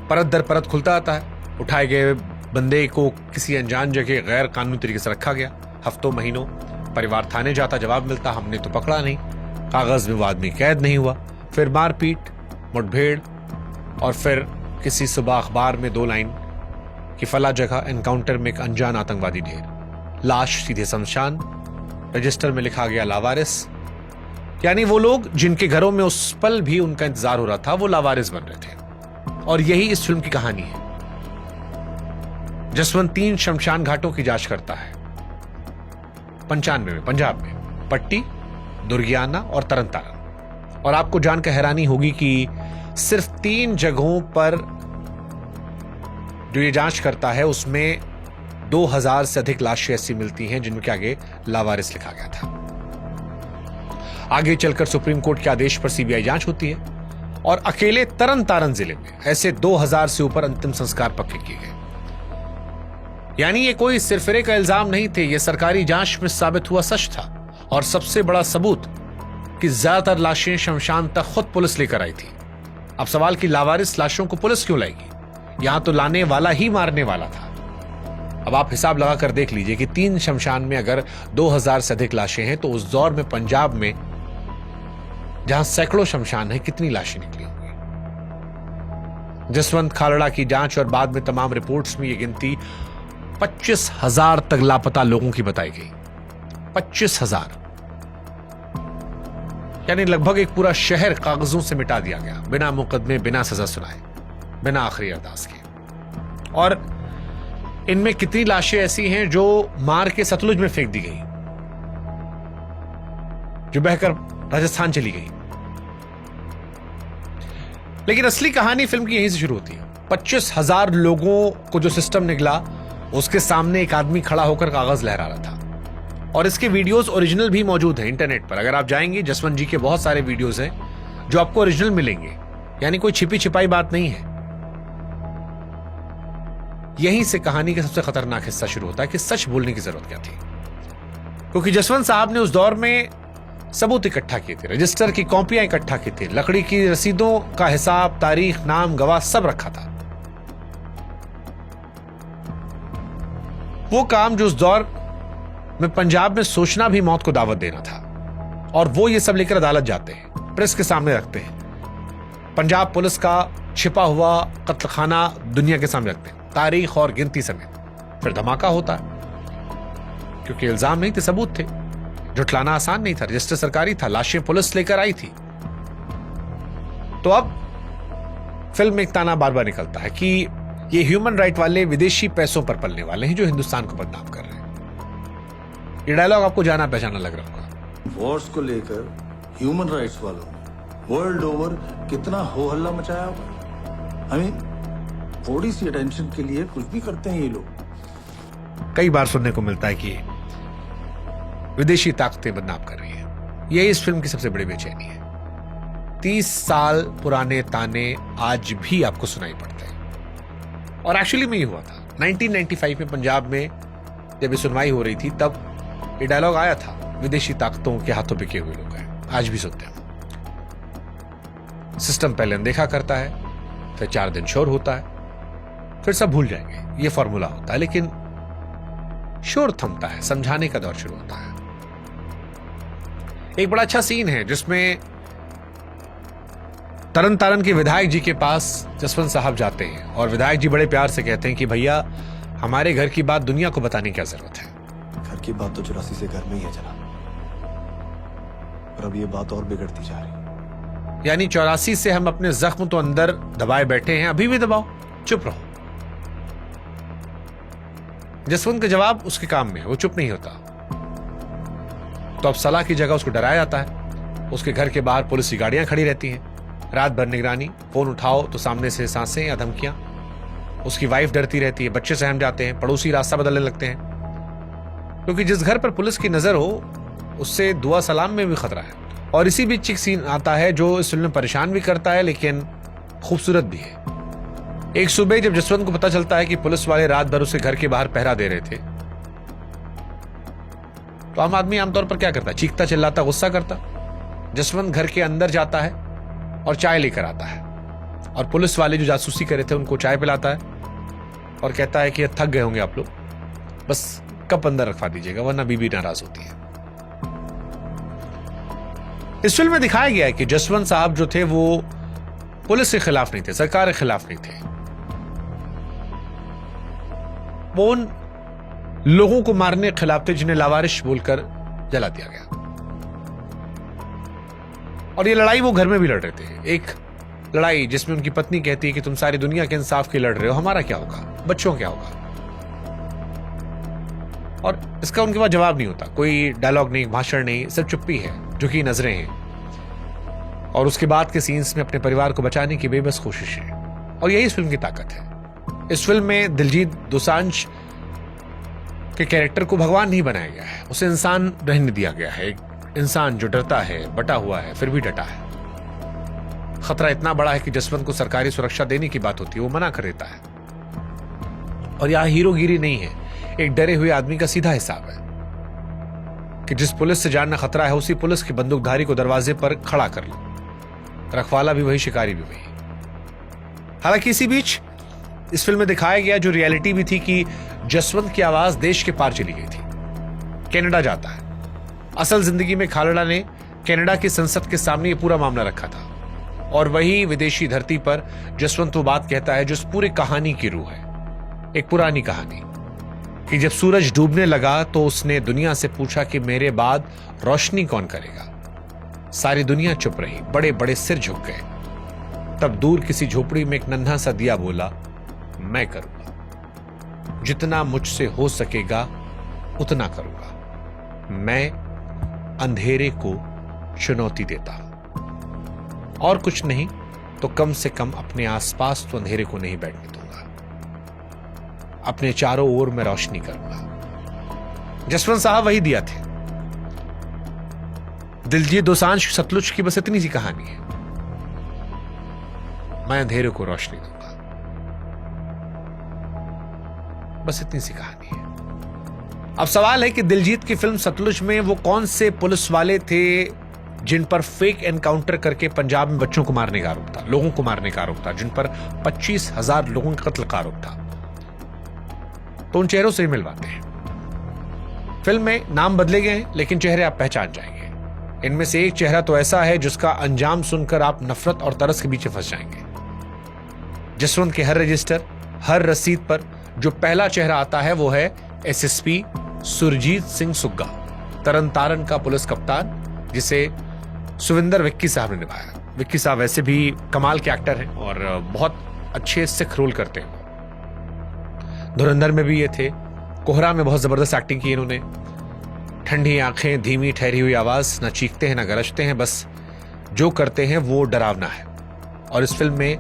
परत दर परत खुलता आता है। उठाए गए बंदे को किसी अनजान जगह गैर कानूनी तरीके से रखा गया। हफ्तों महीनों परिवार थाने जाता, जवाब मिलता हमने तो पकड़ा नहीं, कागज में वो आदमी कैद नहीं हुआ। फिर मारपीट, मुठभेड़, और फिर किसी सुबह अखबार में 2 लाइन कि फला जगह एनकाउंटर में एक अनजान आतंकवादी ढेर, लाश सीधे शमशान, रजिस्टर में लिखा गया लावारिस। यानी वो लोग जिनके घरों में उस पल भी उनका इंतजार हो रहा था, वो लावारिस बन रहे थे। और यही इस फिल्म की कहानी है। जसवंत 3 शमशान घाटों की जांच करता है 95 में, पंजाब में, पट्टी, दुर्गियाना और तरन तारण। और आपको जानकर हैरानी होगी कि सिर्फ 3 जगहों पर जो ये जांच करता है उसमें 2000 से अधिक लाशें ऐसी मिलती हैं जिनके आगे लावारिस लिखा गया था। आगे चलकर सुप्रीम कोर्ट के आदेश पर सीबीआई जांच होती है और अकेले तरन तारण जिले में ऐसे 2000 से ऊपर अंतिम संस्कार पक्के किए गए। यानी ये कोई सिरफिरे का इल्जाम नहीं थे, ये सरकारी जांच में साबित हुआ सच था। और सबसे बड़ा सबूत कि ज्यादातर लाशें शमशान तक खुद पुलिस लेकर आई थी। अब सवाल कि लावारिस लाशों को पुलिस क्यों लाएगी? यहां तो लाने वाला ही मारने वाला था। अब आप हिसाब लगाकर देख लीजिए कि 3 शमशान में अगर 2000 से अधिक लाशें हैं तो उस दौर में पंजाब में जहां सैकड़ों शमशान है, कितनी लाशें निकली होंगी। जसवंत खालड़ा की जांच और बाद में तमाम रिपोर्ट्स में यह गिनती 25,000 तक लापता लोगों की बताई गई। 25,000, यानी लगभग एक पूरा शहर कागजों से मिटा दिया गया, बिना मुकदमे, बिना सजा सुनाए, बिना आखिरी अरदास के। और इनमें कितनी लाशें ऐसी हैं जो मार के सतलुज में फेंक दी गई, जो बहकर राजस्थान चली गई। लेकिन असली कहानी फिल्म की यहीं से शुरू होती है। 25,000 लोगों को जो सिस्टम निकला, उसके सामने एक आदमी खड़ा होकर कागज लहरा रहा था। और इसके वीडियोस ओरिजिनल भी मौजूद हैं इंटरनेट पर। अगर आप जाएंगे, जसवंत जी के बहुत सारे वीडियोस हैं जो आपको ओरिजिनल मिलेंगे, यानी कोई छिपी छिपाई बात नहीं है। यहीं से कहानी का सबसे खतरनाक हिस्सा शुरू होता है कि सच बोलने की जरूरत क्या थी। क्योंकि जसवंत साहब ने उस दौर में सबूत इकट्ठा किए थे, रजिस्टर की कॉपियां इकट्ठा की थी, लकड़ी की रसीदों का हिसाब, तारीख, नाम, गवाह सब रखा था। वो काम जो उस दौर में पंजाब में सोचना भी मौत को दावत देना था। और वो ये सब लेकर अदालत जाते हैं। प्रेस के सामने रखते हैं, पंजाब पुलिस का छिपा हुआ कत्लखाना दुनिया के सामने रखते हैं, तारीख और गिनती समेत। फिर धमाका होता है, क्योंकि इल्जाम नहीं थे, सबूत थे। जुटलाना आसान नहीं था, रजिस्टर सरकारी था, लाशें पुलिस लेकर आई थी। तो अब फिल्म में एक ताना बार बार निकलता है कि ये ह्यूमन राइट वाले विदेशी पैसों पर पलने वाले हैं जो हिंदुस्तान को बदनाम कर रहे हैं। ये डायलॉग आपको जाना पहचाना लग रहा होगा। वॉर्स को लेकर ह्यूमन राइट्स वालों ने वर्ल्ड ओवर कितना हो हल्ला मचाया होगा। आई मीन थोड़ी सी अटेंशन के लिए कुछ भी करते हैं ये लोग। कई बार सुनने को मिलता है कि विदेशी ताकतें बदनाम कर रही हैं। यही इस फिल्म की सबसे बड़ी बेचैनी है। 30 साल पुराने ताने आज भी आपको सुनाई पड़ते हैं। और एक्चुअली में ये हुआ था 1995 में पंजाब में जब ये सुनवाई हो रही थी, तब ये डायलॉग आया था, विदेशी ताकतों के हाथों बिके हुए लोग हैं। आज भी सुनते हैं। सिस्टम पहले अनदेखा करता है, फिर 4 दिन शोर होता है, फिर सब भूल जाएंगे, ये फॉर्मूला होता है। लेकिन शोर थमता है, समझाने का दौर शुरू होता है। एक बड़ा अच्छा सीन है जिसमें तरन तारण के विधायक जी के पास जसवंत साहब जाते हैं और विधायक जी बड़े प्यार से कहते हैं कि भैया हमारे घर की बात दुनिया को बताने की क्या जरूरत है। घर की बात तो 84 से घर में ही है जनाब, पर अब ये बात और बिगड़ती जा रही है। यानी 84 से हम अपने जख्म तो अंदर दबाए बैठे हैं, अभी भी दबाओ, चुप रहो। जसवंत का जवाब उसके काम में है, वो चुप नहीं होता। तो अब सलाह की जगह उसको डराया जाता है। उसके घर के बाहर पुलिस की गाड़ियां खड़ी रहती हैं, रात भर निगरानी, फोन उठाओ तो सामने से सांसें या धमकियां। उसकी वाइफ डरती रहती है, बच्चे सहम जाते हैं, पड़ोसी रास्ता बदलने लगते हैं, क्योंकि जिस घर पर पुलिस की नजर हो उससे दुआ सलाम में भी खतरा है। और इसी बीच एक सीन आता है जो इस फिल्म में परेशान भी करता है लेकिन खूबसूरत भी है। एक सुबह जब जसवंत को पता चलता है कि पुलिस वाले रात भर उसे घर के बाहर पहरा दे रहे थे, तो आम आदमी आमतौर पर क्या करता है? चीखता चिल्लाता, गुस्सा करता। जसवंत घर के अंदर जाता है और चाय लेकर आता है, और पुलिस वाले जो जासूसी करे थे उनको चाय पिलाता है और कहता है कि थक गए होंगे आप लोग, बस कप अंदर रखवा दीजिएगा वरना बीबी नाराज होती है। इस फिल्म में दिखाया गया है कि जसवंत साहब जो थे वो पुलिस के खिलाफ नहीं थे, सरकार के खिलाफ नहीं थे। वो उन लोगों को मारने के खिलाफ थे जिन्हें लावारिश बोलकर जला दिया गया। और ये लड़ाई वो घर में भी लड़ रहे थे। एक लड़ाई जिसमें उनकी पत्नी कहती है कि तुम सारी दुनिया के इंसाफ के लड़ रहे हो, हमारा क्या होगा, बच्चों क्या होगा। और इसका उनके पास जवाब नहीं होता, कोई डायलॉग नहीं, भाषण नहीं, सिर्फ चुप्पी है, झुकी नजरें हैं। और उसके बाद के सीन्स में अपने परिवार को बचाने की बेबस कोशिश है। और यही इस फिल्म की ताकत है। इस फिल्म में दिलजीत दोसांझ के कैरेक्टर को भगवान नहीं बनाया गया है, उसे इंसान रहने दिया गया है। एक इंसान जो डरता है, बटा हुआ है, फिर भी डटा है। खतरा इतना बड़ा है कि जसवंत को सरकारी सुरक्षा देने की बात होती है, वो मना कर देता है। और यहां हीरोगिरी नहीं है, एक डरे हुए आदमी का सीधा हिसाब है कि जिस पुलिस से जानना खतरा है उसी पुलिस के बंदूकधारी को दरवाजे पर खड़ा कर लो। रखवाला भी वही, शिकारी भी वही। हालांकि इसी बीच इस फिल्म में दिखाया गया जो रियलिटी भी थी कि जसवंत की आवाज देश के पार चली गई थी। कनाडा जाता है। असल जिंदगी में खालड़ा ने कनाडा की संसद के सामने ये पूरा मामला रखा था, और वही विदेशी धरती पर जसवंत वो बात कहता है जो इस पूरी कहानी की रूह है। एक पुरानी कहानी कि जब सूरज डूबने लगा तो उसने दुनिया से पूछा कि मेरे बाद रोशनी कौन करेगा। सारी दुनिया चुप रही, बड़े बड़े सिर झुक गए। तब दूर किसी झोपड़ी में एक नन्हा सा दिया बोला, मैं करूंगा, जितना मुझसे हो सकेगा उतना करूंगा। मैं अंधेरे को चुनौती देता हूं, और कुछ नहीं तो कम से कम अपने आसपास तो अंधेरे को नहीं बैठने दूंगा। अपने चारों ओर में रोशनी करूंगा। जसवंत साहब वही दिया थे। दिलजीत दोसांझ सतलुज की बस इतनी सी कहानी है, मैं अंधेरे को रोशनी दूंगा, बस इतनी सी कहानी है। अब सवाल है कि दिलजीत की फिल्म सतलुज में वो कौन से पुलिस वाले थे जिन पर फेक एनकाउंटर करके पंजाब में बच्चों को मारने का आरोप था, लोगों को मारने का आरोप था, जिन पर 25,000 लोगों के कत्ल का आरोप था। तो उन चेहरों से ही मिलवाते हैं। फिल्म में नाम बदले गए हैं लेकिन चेहरे आप पहचान जाएंगे। इनमें से एक चेहरा तो ऐसा है जिसका अंजाम सुनकर आप नफरत और तरस के बीच फंस जाएंगे। जसवंत के हर रजिस्टर, हर रसीद पर जो पहला चेहरा आता है वो है एसएसपी सुरजीत सिंह सुग्गा, तरन तारण का पुलिस कप्तान, जिसे सुविंदर विक्की साहब ने निभाया। विक्की साहब वैसे भी कमाल के एक्टर हैं और बहुत अच्छे सिख रोल करते हैं। धुरंधर में भी ये थे, कोहरा में बहुत जबरदस्त एक्टिंग की इन्होंने। ठंडी आंखें, धीमी ठहरी हुई आवाज, ना चीखते हैं ना गरजते हैं, बस जो करते हैं वो डरावना है। और इस फिल्म में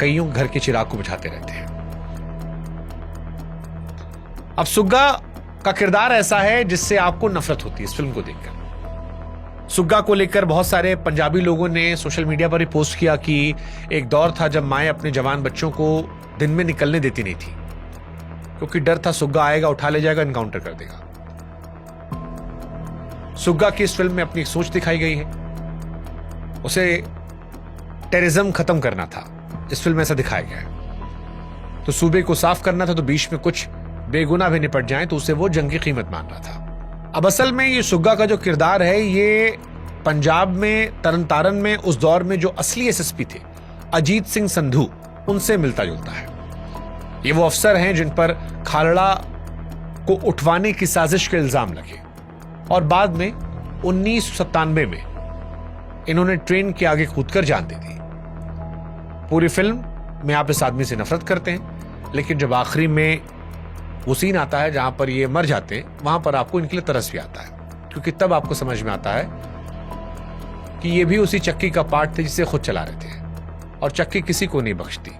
कईयों घर के चिराग को बुझाते रहते हैं। अब सुग्गा का किरदार ऐसा है जिससे आपको नफरत होती है इस फिल्म को देखकर। सुग्गा को लेकर बहुत सारे पंजाबी लोगों ने सोशल मीडिया पर भी पोस्ट किया कि एक दौर था जब माएं अपने जवान बच्चों को दिन में निकलने देती नहीं थी, क्योंकि डर था सुग्गा आएगा, उठा ले जाएगा, इनकाउंटर कर देगा। सुग्गा की इस फिल्म में अपनी एक सोच दिखाई गई है। उसे टेररिज्म खत्म करना था, इस फिल्म में ऐसा दिखाया गया है। तो सूबे को साफ करना था, तो बीच में कुछ बेगुनाह भी निपट जाएं तो उसे वो जंग की कीमत मान रहा था। अब असल में ये सुग्गा का जो किरदार है ये पंजाब में तरन तारण में उस दौर में जो असली एसएसपी थे अजीत सिंह संधू, उनसे मिलता जुलता है। ये वो अफसर हैं जिन पर खालड़ा को उठवाने की साजिश के इल्जाम लगे और बाद में 1997 में इन्होंने ट्रेन के आगे कूदकर जान दे दी। पूरी फिल्म में आप इस आदमी से नफरत करते हैं, लेकिन जब आखिरी में वो सीन आता है जहां पर ये मर जाते हैं, वहां पर आपको इनके लिए तरस भी आता है, क्योंकि तब आपको समझ में आता है कि ये भी उसी चक्की का पार्ट थे जिसे खुद चला रहे थे, और चक्की किसी को नहीं बख्शती,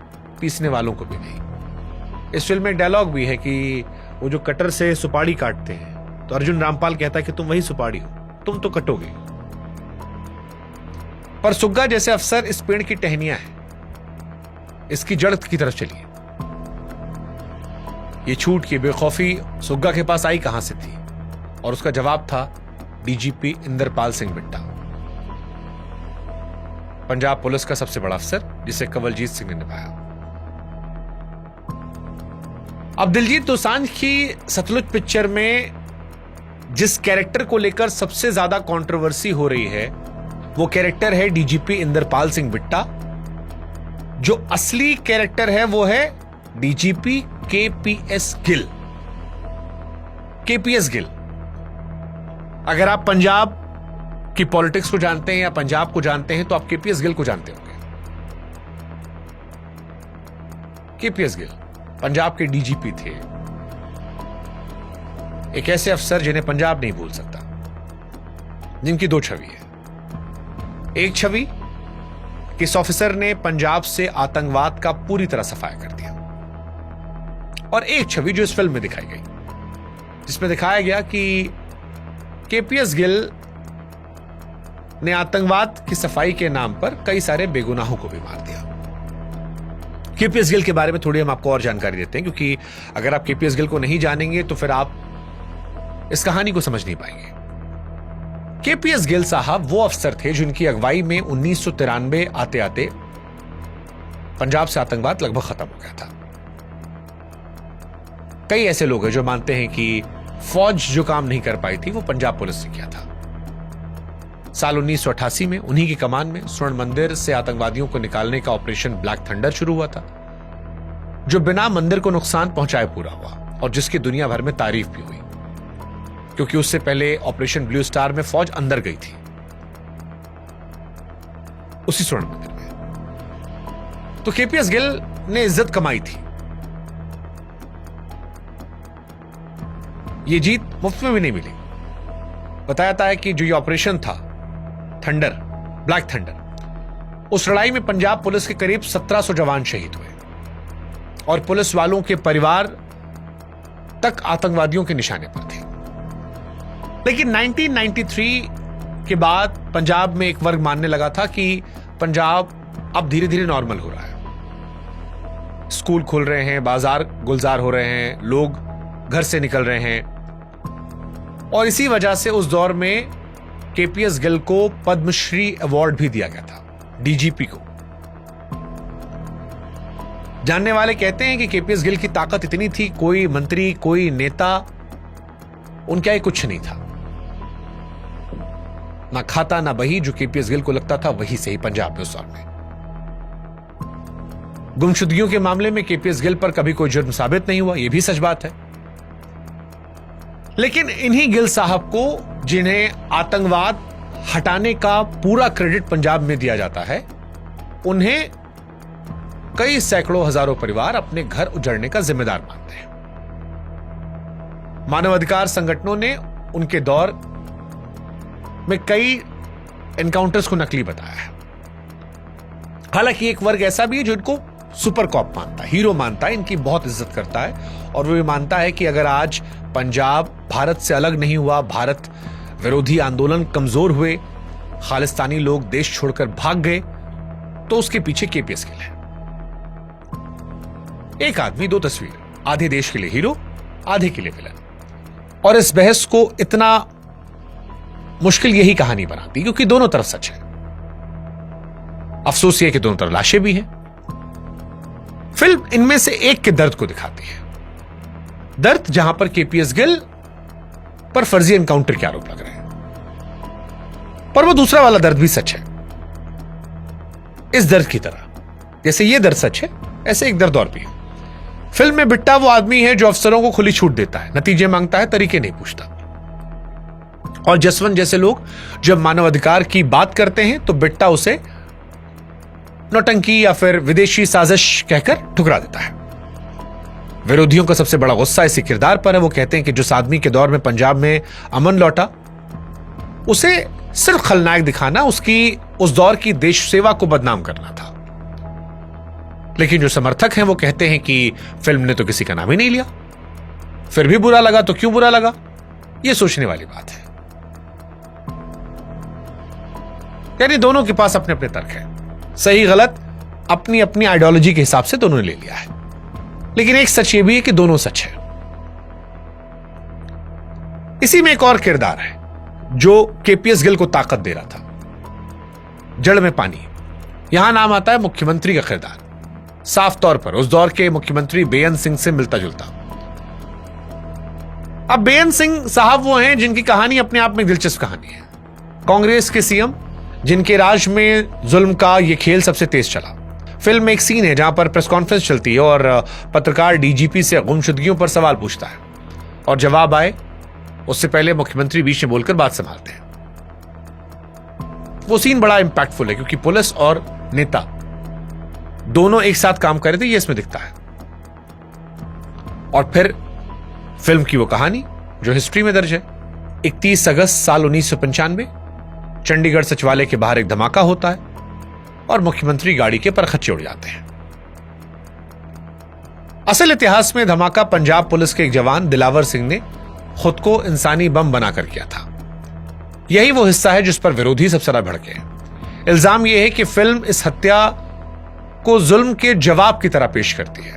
पीसने वालों को भी नहीं। इस फिल्म में एक डायलॉग भी है कि वो जो कटर से सुपारी काटते हैं तो अर्जुन रामपाल कहता है कि तुम वही सुपारी हो, तुम तो कटोगे। पर सुग्गा जैसे अफसर इस पेड़ की टहनियां है, इसकी जड़ की तरफ चलिए। ये छूट की बेखौफी सुग्गा के पास आई कहां से थी, और उसका जवाब था डीजीपी इंदरपाल सिंह बिट्टा, पंजाब पुलिस का सबसे बड़ा अफसर, जिसे कंवलजीत सिंह ने निभाया। अब दिलजीत दोसांझ की सतलुज पिक्चर में जिस कैरेक्टर को लेकर सबसे ज्यादा कंट्रोवर्सी हो रही है वो कैरेक्टर है डीजीपी इंदरपाल सिंह बिट्टा। जो असली कैरेक्टर है वो है DGP KPS Gill. KPS Gill, अगर आप पंजाब की पॉलिटिक्स को जानते हैं या पंजाब को जानते हैं तो आप केपीएस गिल को जानते होंगे। केपीएस गिल पंजाब के डीजीपी थे, एक ऐसे अफसर जिन्हें पंजाब नहीं भूल सकता, जिनकी दो छवि है। एक छवि कि इस ऑफिसर ने पंजाब से आतंकवाद का पूरी तरह सफाया कर दिया, और एक छवि जो इस फिल्म में दिखाई गई, जिसमें दिखाया गया कि केपीएस गिल ने आतंकवाद की सफाई के नाम पर कई सारे बेगुनाहों को भी मार दिया। केपीएस गिल के बारे में थोड़ी हम आपको और जानकारी देते हैं, क्योंकि अगर आप केपीएस गिल को नहीं जानेंगे तो फिर आप इस कहानी को समझ नहीं पाएंगे। केपीएस गिल साहब वो अफसर थे जिनकी अगुवाई में 1993 आते आते पंजाब से आतंकवाद लगभग खत्म हो गया था। कई ऐसे लोग हैं जो मानते हैं कि फौज जो काम नहीं कर पाई थी वो पंजाब पुलिस ने किया था। साल 1988 में उन्हीं की कमान में स्वर्ण मंदिर से आतंकवादियों को निकालने का ऑपरेशन ब्लैक थंडर शुरू हुआ था, जो बिना मंदिर को नुकसान पहुंचाए पूरा हुआ और जिसकी दुनिया भर में तारीफ भी हुई, क्योंकि उससे पहले ऑपरेशन ब्लू स्टार में फौज अंदर गई थी उसी स्वर्ण मंदिर में। तो केपीएस गिल ने इज्जत कमाई थी। ये जीत मुफ्त में भी नहीं मिली। बताया था कि जो ये ऑपरेशन था थंडर, ब्लैक थंडर, उस लड़ाई में पंजाब पुलिस के करीब 1700 जवान शहीद हुए और पुलिस वालों के परिवार तक आतंकवादियों के निशाने पर थे। लेकिन 1993 के बाद पंजाब में एक वर्ग मानने लगा था कि पंजाब अब धीरे धीरे नॉर्मल हो रहा है। स्कूल खुल रहे हैं, बाजार गुलजार हो रहे हैं, लोग घर से निकल रहे हैं, और इसी वजह से उस दौर में केपीएस गिल को पद्मश्री अवार्ड भी दिया गया था, डीजीपी को। जानने वाले कहते हैं कि केपीएस गिल की ताकत इतनी थी, कोई मंत्री, कोई नेता उनके आगे कुछ नहीं था। ना खाता ना बही, जो केपीएस गिल को लगता था वही सही पंजाब में उस दौर में। गुमशुदगियों के मामले में केपीएस गिल पर कभी कोई जुर्म साबित नहीं हुआ, यह भी सच बात है। लेकिन इन्हीं गिल साहब को, जिन्हें आतंकवाद हटाने का पूरा क्रेडिट पंजाब में दिया जाता है, उन्हें कई सैकड़ों हजारों परिवार अपने घर उजड़ने का जिम्मेदार मानते हैं। मानवाधिकार संगठनों ने उनके दौर में कई एनकाउंटर्स को नकली बताया है। हालांकि एक वर्ग ऐसा भी है जो इनको सुपर कॉप मानता है, हीरो मानता है, इनकी बहुत इज्जत करता है, और वो ये मानता है कि अगर आज पंजाब भारत से अलग नहीं हुआ, भारत विरोधी आंदोलन कमजोर हुए, खालिस्तानी लोग देश छोड़कर भाग गए, तो उसके पीछे केपीएस गिल है। एक आदमी दो तस्वीर, आधे देश के लिए हीरो, आधे के लिए विलन। और इस बहस को इतना मुश्किल यही कहानी बनाती, क्योंकि दोनों तरफ सच है। अफसोस यह कि दोनों तरफ लाशें भी हैं। फिल्म इनमें से एक के दर्द को दिखाती है, दर्द जहां पर केपीएस गिल पर फर्जी एनकाउंटर के आरोप लग रहे हैं, पर वो दूसरा वाला दर्द भी सच है। इस दर्द की तरह जैसे ये दर्द सच है, ऐसे एक दर्द और भी है। फिल्म में बिट्टा वो आदमी है जो अफसरों को खुली छूट देता है, नतीजे मांगता है, तरीके नहीं पूछता। और जसवंत जैसे लोग जब मानवाधिकार की बात करते हैं तो बिट्टा उसे नौटंकी या फिर विदेशी साजिश कहकर ठुकरा देता है। विरोधियों का सबसे बड़ा गुस्सा इसी किरदार पर है। वो कहते हैं कि जिस आदमी के दौर में पंजाब में अमन लौटा, उसे सिर्फ खलनायक दिखाना, उसकी उस दौर की देश सेवा को बदनाम करना था। लेकिन जो समर्थक हैं वो कहते हैं कि फिल्म ने तो किसी का नाम ही नहीं लिया, फिर भी बुरा लगा तो क्यों बुरा लगा? यह सोचने वाली बात है। यानी दोनों के पास अपने अपने तर्क हैं, सही गलत अपनी अपनी आइडियोलॉजी के हिसाब से दोनों ने ले लिया है। लेकिन एक सच ये भी है कि दोनों सच है। इसी में एक और किरदार है जो केपीएस गिल को ताकत दे रहा था, जड़ में पानी। यहां नाम आता है मुख्यमंत्री का किरदार, साफ तौर पर उस दौर के मुख्यमंत्री बेअंत सिंह से मिलता जुलता। अब बेअंत सिंह साहब वो हैं जिनकी कहानी अपने आप में दिलचस्प कहानी है। कांग्रेस के सीएम जिनके राज में जुल्म का यह खेल सबसे तेज चला। फिल्म में एक सीन है जहां पर प्रेस कॉन्फ्रेंस चलती है और पत्रकार डीजीपी से गुमशुदगियों पर सवाल पूछता है, और जवाब आए उससे पहले मुख्यमंत्री बीच में बोलकर बात संभालते हैं। वो सीन बड़ा इंपैक्टफुल है क्योंकि पुलिस और नेता दोनों एक साथ काम कर रहे थे, ये इसमें दिखता है। और फिर फिल्म की वो कहानी जो हिस्ट्री में दर्ज है। 31 अगस्त साल 1995 चंडीगढ़ सचिवालय के बाहर एक धमाका होता है और मुख्यमंत्री गाड़ी के परखच्चे उड़ जाते हैं। असल इतिहास में धमाका पंजाब पुलिस के एक जवान दिलावर सिंह ने खुद को इंसानी बम बनाकर किया था। यही वो हिस्सा है जिस पर विरोधी सबसे ज्यादा भड़के। इल्जाम यह है कि फिल्म इस हत्या को जुल्म के जवाब की तरह पेश करती है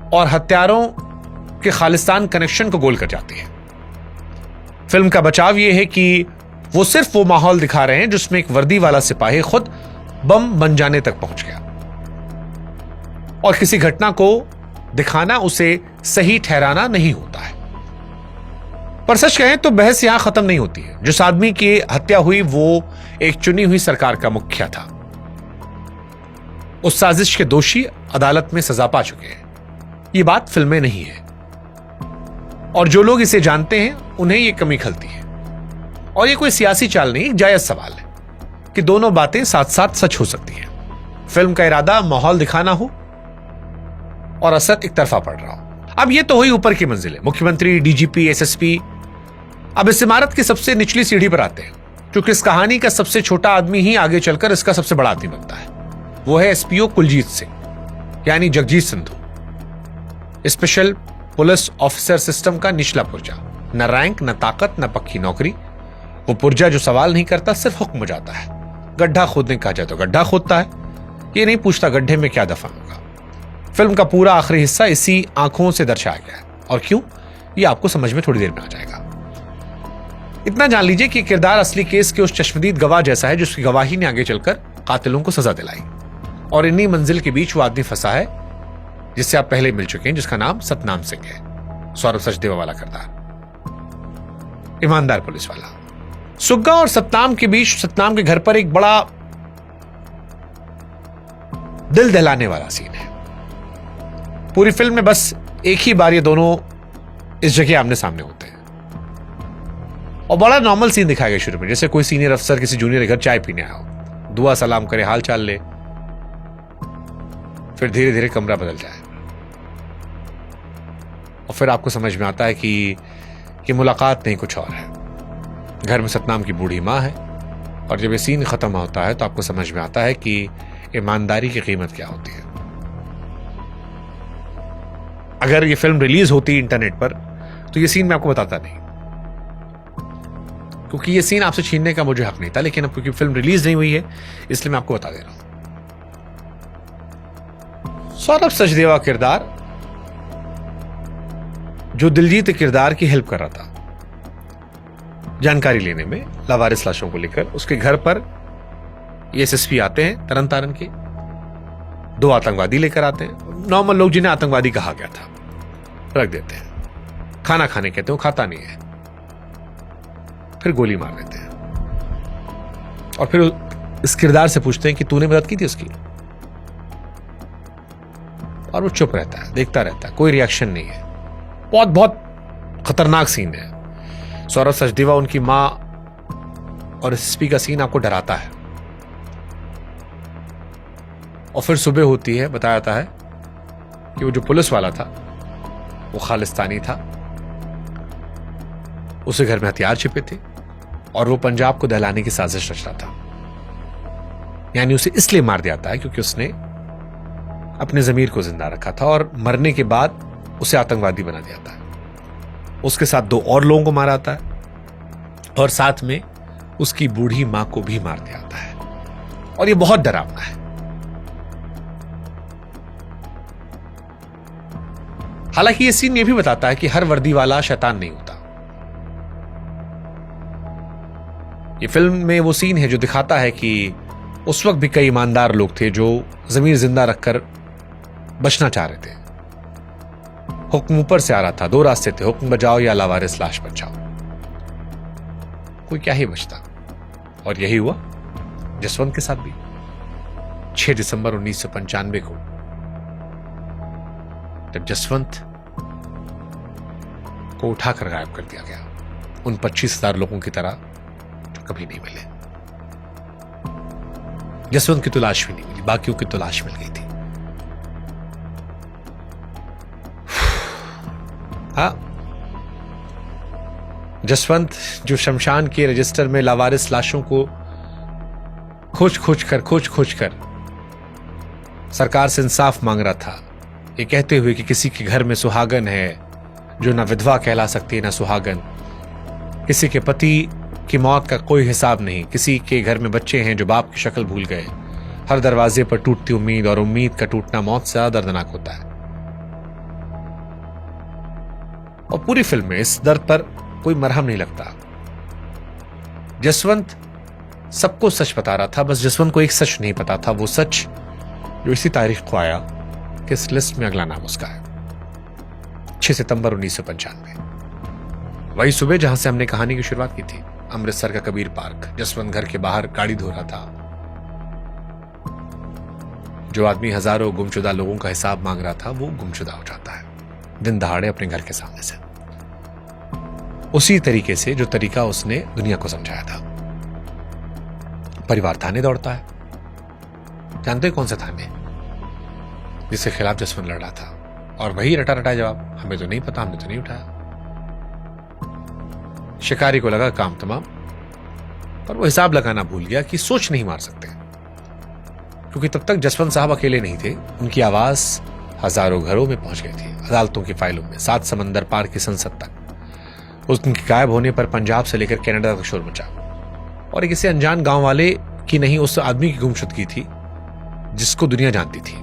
और हत्यारों के खालिस्तान कनेक्शन को गोल कर जाती है। फिल्म का बचाव यह है कि वो सिर्फ वो माहौल दिखा रहे हैं जिसमें एक वर्दी वाला सिपाही खुद बम बन जाने तक पहुंच गया, और किसी घटना को दिखाना उसे सही ठहराना नहीं होता है। पर सच कहें तो बहस यहां खत्म नहीं होती है। जिस आदमी की हत्या हुई वो एक चुनी हुई सरकार का मुखिया था। उस साजिश के दोषी अदालत में सजा पा चुके हैं। ये बात फिल्म में नहीं है, और जो लोग इसे जानते हैं उन्हें यह कमी खलती है। और ये कोई सियासी चाल नहीं, एक जायज सवाल है कि दोनों बातें साथ साथ सच हो सकती हैं। फिल्म का इरादा माहौल दिखाना हो और असर एक तरफा पड़ रहा हो। अब ये तो हुई ऊपर की मंजिल है, मुख्यमंत्री, डीजीपी, एसएसपी। अब इस इमारत की सबसे निचली सीढ़ी पर आते हैं, क्योंकि इस कहानी का सबसे छोटा आदमी ही आगे चलकर इसका सबसे बड़ा आदमी बनता है। वो है एसपीओ कुलजीत सिंह, यानी Jagjit Sindhu. Special police officer system का निचला पुर्जा, न रैंक, न ताकत, न पक्की नौकरी। वो पुर्जा जो सवाल नहीं करता, सिर्फ हुक्म बजाता है। गड्ढा खोदने कहा जाए तो गड्ढा खोदता है, ये नहीं पूछता गड्ढे में क्या दफन होगा। फिल्म का पूरा आखिरी हिस्सा इसी आंखों से दर्शाया गया है, और क्यों, ये आपको समझ में थोड़ी देर में आ जाएगा। इतना जान लीजिए कि किरदार असली केस के उस चश्मदीद गवाह जैसा है जिसकी गवाही ने आगे चलकर कातिलों को सजा दिलाई, और इन्हीं मंजिल के बीच वो आदमी फंसा है जिससे आप पहले मिल चुके हैं, जिसका नाम सतनाम सिंह है। सौरभ सचदेवा वाला किरदार, ईमानदार पुलिस वाला। सुग्गा और सतनाम के बीच, सतनाम के घर पर एक बड़ा दिल दहलाने वाला सीन है। पूरी फिल्म में बस एक ही बार ये दोनों इस जगह आमने सामने होते हैं और बड़ा नॉर्मल सीन दिखाया गया शुरू में, जैसे कोई सीनियर अफसर किसी जूनियर के घर चाय पीने आया हो, दुआ सलाम करे, हाल चाल ले, फिर धीरे धीरे कमरा बदल जाए और फिर आपको समझ में आता है कि मुलाकात नहीं कुछ और है। घर में सतनाम की बूढ़ी मां है और जब ये सीन खत्म होता है तो आपको समझ में आता है कि ईमानदारी की कीमत क्या होती है। अगर ये फिल्म रिलीज होती इंटरनेट पर तो ये सीन मैं आपको बताता नहीं, क्योंकि ये सीन आपसे छीनने का मुझे हक नहीं था, लेकिन अब क्योंकि फिल्म रिलीज नहीं हुई है इसलिए मैं आपको बता दे रहा हूं। सौरभ सचदेवा किरदार जो दिलजीत किरदार की हेल्प कर रहा था जानकारी लेने में लावारिस लाशों को लेकर, उसके घर पर एसएसपी आते हैं तरन तारन के, 2 आतंकवादी लेकर आते हैं, नॉर्मल लोग जिन्हें आतंकवादी कहा गया था, रख देते हैं, खाना खाने कहते हैं, वो खाता नहीं है, फिर गोली मार देते हैं और फिर इस किरदार से पूछते हैं कि तूने मदद की थी उसकी, और वो चुप रहता है, देखता रहता है, कोई रिएक्शन नहीं है। बहुत बहुत खतरनाक सीन है। सौरभ सचदेवा, उनकी मां और एसएसपी का सीन आपको डराता है। और फिर सुबह होती है, बताया जाता है कि वो जो पुलिस वाला था वो खालिस्तानी था, उसे घर में हथियार छिपे थे और वो पंजाब को दहलाने की साजिश रच रहा था। यानी उसे इसलिए मार दिया था क्योंकि उसने अपने जमीर को जिंदा रखा था और मरने के बाद उसे आतंकवादी बना दिया था। उसके साथ 2 और लोगों को मारा था और साथ में उसकी बूढ़ी मां को भी मार दिया था है। और ये बहुत डरावना है। हालांकि ये सीन ये भी बताता है कि हर वर्दी वाला शैतान नहीं होता। ये फिल्म में वो सीन है जो दिखाता है कि उस वक्त भी कई ईमानदार लोग थे जो जमीर जिंदा रखकर बचना चाह रहे थे। हुक्म ऊपर से आ रहा था, 2 रास्ते थे, हुक्म बजाओ या लावारिस लाश बचाओ। कोई क्या ही बचता, और यही हुआ जसवंत के साथ भी। 6 दिसंबर 1995 को जब जसवंत को उठाकर गायब कर दिया गया, उन 25,000 लोगों की तरह जो कभी नहीं मिले। जसवंत की तो लाश भी नहीं मिली, बाकियों की तो लाश मिल गई थी। हाँ, जसवंत जो शमशान के रजिस्टर में लावारिस लाशों को खोज खोज कर सरकार से इंसाफ मांग रहा था, ये कहते हुए कि किसी के घर में सुहागन है जो ना विधवा कहला सकती है ना सुहागन, किसी के पति की मौत का कोई हिसाब नहीं, किसी के घर में बच्चे हैं जो बाप की शक्ल भूल गए, हर दरवाजे पर टूटती उम्मीद और उम्मीद का टूटना मौत से ज्यादा दर्दनाक होता है। और पूरी फिल्म में इस दर्द पर कोई मरहम नहीं लगता। जसवंत सबको सच बता रहा था, बस जसवंत को एक सच नहीं पता था, वो सच जो इसी तारीख को आया कि इस लिस्ट में अगला नाम उसका है। 6 सितंबर 1995, वही सुबह जहां से हमने कहानी की शुरुआत की थी, अमृतसर का कबीर पार्क। जसवंत घर के बाहर गाड़ी धो रहा था। जो आदमी हजारों गुमशुदा लोगों का हिसाब मांग रहा था वो गुमशुदा हो जाता है दिन दहाड़े अपने घर के सामने से, उसी तरीके से जो तरीका उसने दुनिया को समझाया था। परिवार थाने दौड़ता है। जानते कौन सा थाने जिसके खिलाफ जसवंत लड़ रहा था, और वही रटा रटा जवाब, हमें तो नहीं पता, हमने तो नहीं उठाया। शिकारी को लगा काम तमाम, पर वो हिसाब लगाना भूल गया कि सोच नहीं मार सकते, क्योंकि तब तक जसवंत साहब अकेले नहीं थे। उनकी आवाज हजारों घरों में पहुंच गई थी, अदालतों की फाइलों में, 7 समंदर पार की संसद तक। उनके गायब होने पर पंजाब से लेकर कनाडा तक शोर मचा, और किसी अनजान गांव वाले की नहीं, उस आदमी की गुमशुदगी थी जिसको दुनिया जानती थी।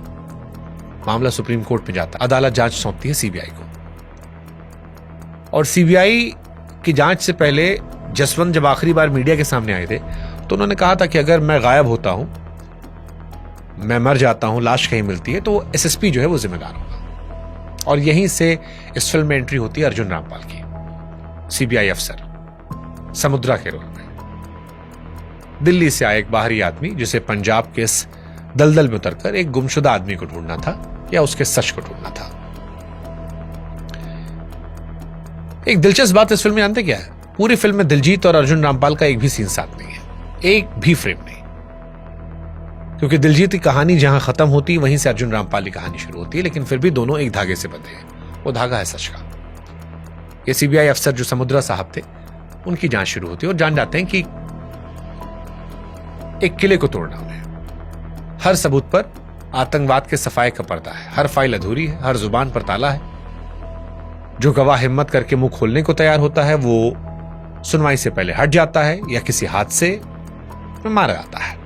मामला सुप्रीम कोर्ट में जाता, अदालत जांच सौंपती है सीबीआई को, और सीबीआई की जांच से पहले जसवंत जब आखिरी बार मीडिया के सामने आए थे तो उन्होंने कहा था कि अगर मैं गायब होता हूं, मैं मर जाता हूं, लाश कहीं मिलती है, तो एसएसपी जो है वो जिम्मेदार होगा। और यहीं से इस फिल्म में एंट्री होती है अर्जुन रामपाल की, सीबीआई अफसर समुद्रा के रोल में। दिल्ली से आया एक बाहरी आदमी जिसे पंजाब के इस दलदल में उतरकर एक गुमशुदा आदमी को ढूंढना था या उसके सच को ढूंढना था। एक दिलचस्प बात इस फिल्म में जानते क्या है? पूरी फिल्म में दिलजीत और अर्जुन रामपाल का एक भी सीन साथ नहीं है, एक भी फ्रेम नहीं, क्योंकि दिलजीत की कहानी जहां खत्म होती है वहीं से अर्जुन रामपाल की कहानी शुरू होती है, लेकिन फिर भी दोनों एक धागे से बंधे हैं। वो धागा है सच का। ये सीबीआई अफसर जो समुद्रा साहब थे, उनकी जांच शुरू होती है और जान जाते हैं कि एक किले को तोड़ना उन्हें। हर सबूत पर आतंकवाद के सफाए का पर्दा है, हर फाइल अधूरी है, हर जुबान पर ताला है। जो गवाह हिम्मत करके मुंह खोलने को तैयार होता है वो सुनवाई से पहले हट जाता है या किसी हादसे में मारा जाता है,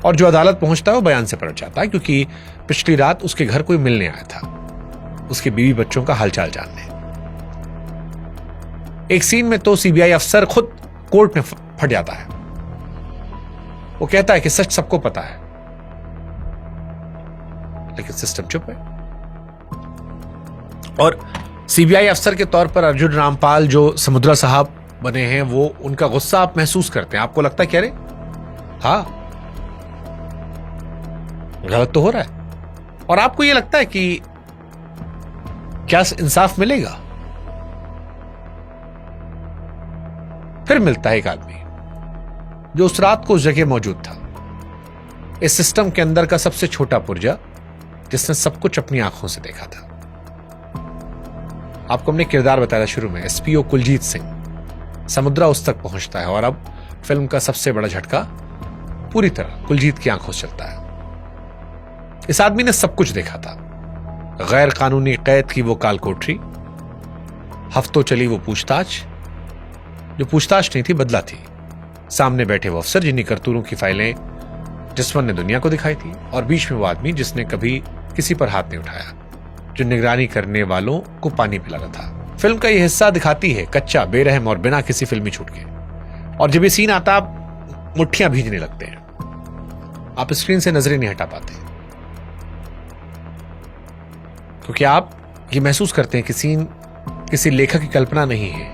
और जो अदालत पहुंचता है वो बयान से पलट जाता है, क्योंकि पिछली रात उसके घर कोई मिलने आया था, उसके बीवी बच्चों का हालचाल जानने। एक सीन में तो सीबीआई अफसर खुद कोर्ट में फट जाता है। वो कहता है कि सच सबको पता है, लेकिन सिस्टम चुप है। और सीबीआई अफसर के तौर पर अर्जुन रामपाल जो समुद्रा साहब बने हैं, वो उनका गुस्सा आप महसूस करते हैं। आपको लगता है क्या रे, हाँ गलत तो हो रहा है, और आपको यह लगता है कि क्या इंसाफ मिलेगा? फिर मिलता है एक आदमी जो उस रात को उस जगह मौजूद था, इस सिस्टम के अंदर का सबसे छोटा पुर्जा, जिसने सब कुछ अपनी आंखों से देखा था। आपको हमने किरदार बताया शुरू में, एसपीओ कुलजीत सिंह। समुद्रा उस तक पहुंचता है और अब फिल्म का सबसे बड़ा झटका पूरी तरह कुलजीत की आंखों से चलता है। इस आदमी ने सब कुछ देखा था, गैर कानूनी कैद की वो काल कोठरी, हफ्तों चली वो पूछताछ, जो पूछताछ नहीं थी बदला थी, सामने बैठे वो अफसर जिन्हीं करतूतों की फाइलें जसवंत ने दुनिया को दिखाई थी, और बीच में वो आदमी जिसने कभी किसी पर हाथ नहीं उठाया, जो निगरानी करने वालों को पानी पिला रहा था। फिल्म का यह हिस्सा दिखाती है कच्चा, बेरहम और बिना किसी फिल्मी छूट के, और जब ये सीन आता आप मुट्ठियां भीजने लगते हैं, आप स्क्रीन से नजरें नहीं हटा पाते, क्योंकि आप ये महसूस करते हैं कि सीन किसी लेखक की कल्पना नहीं है।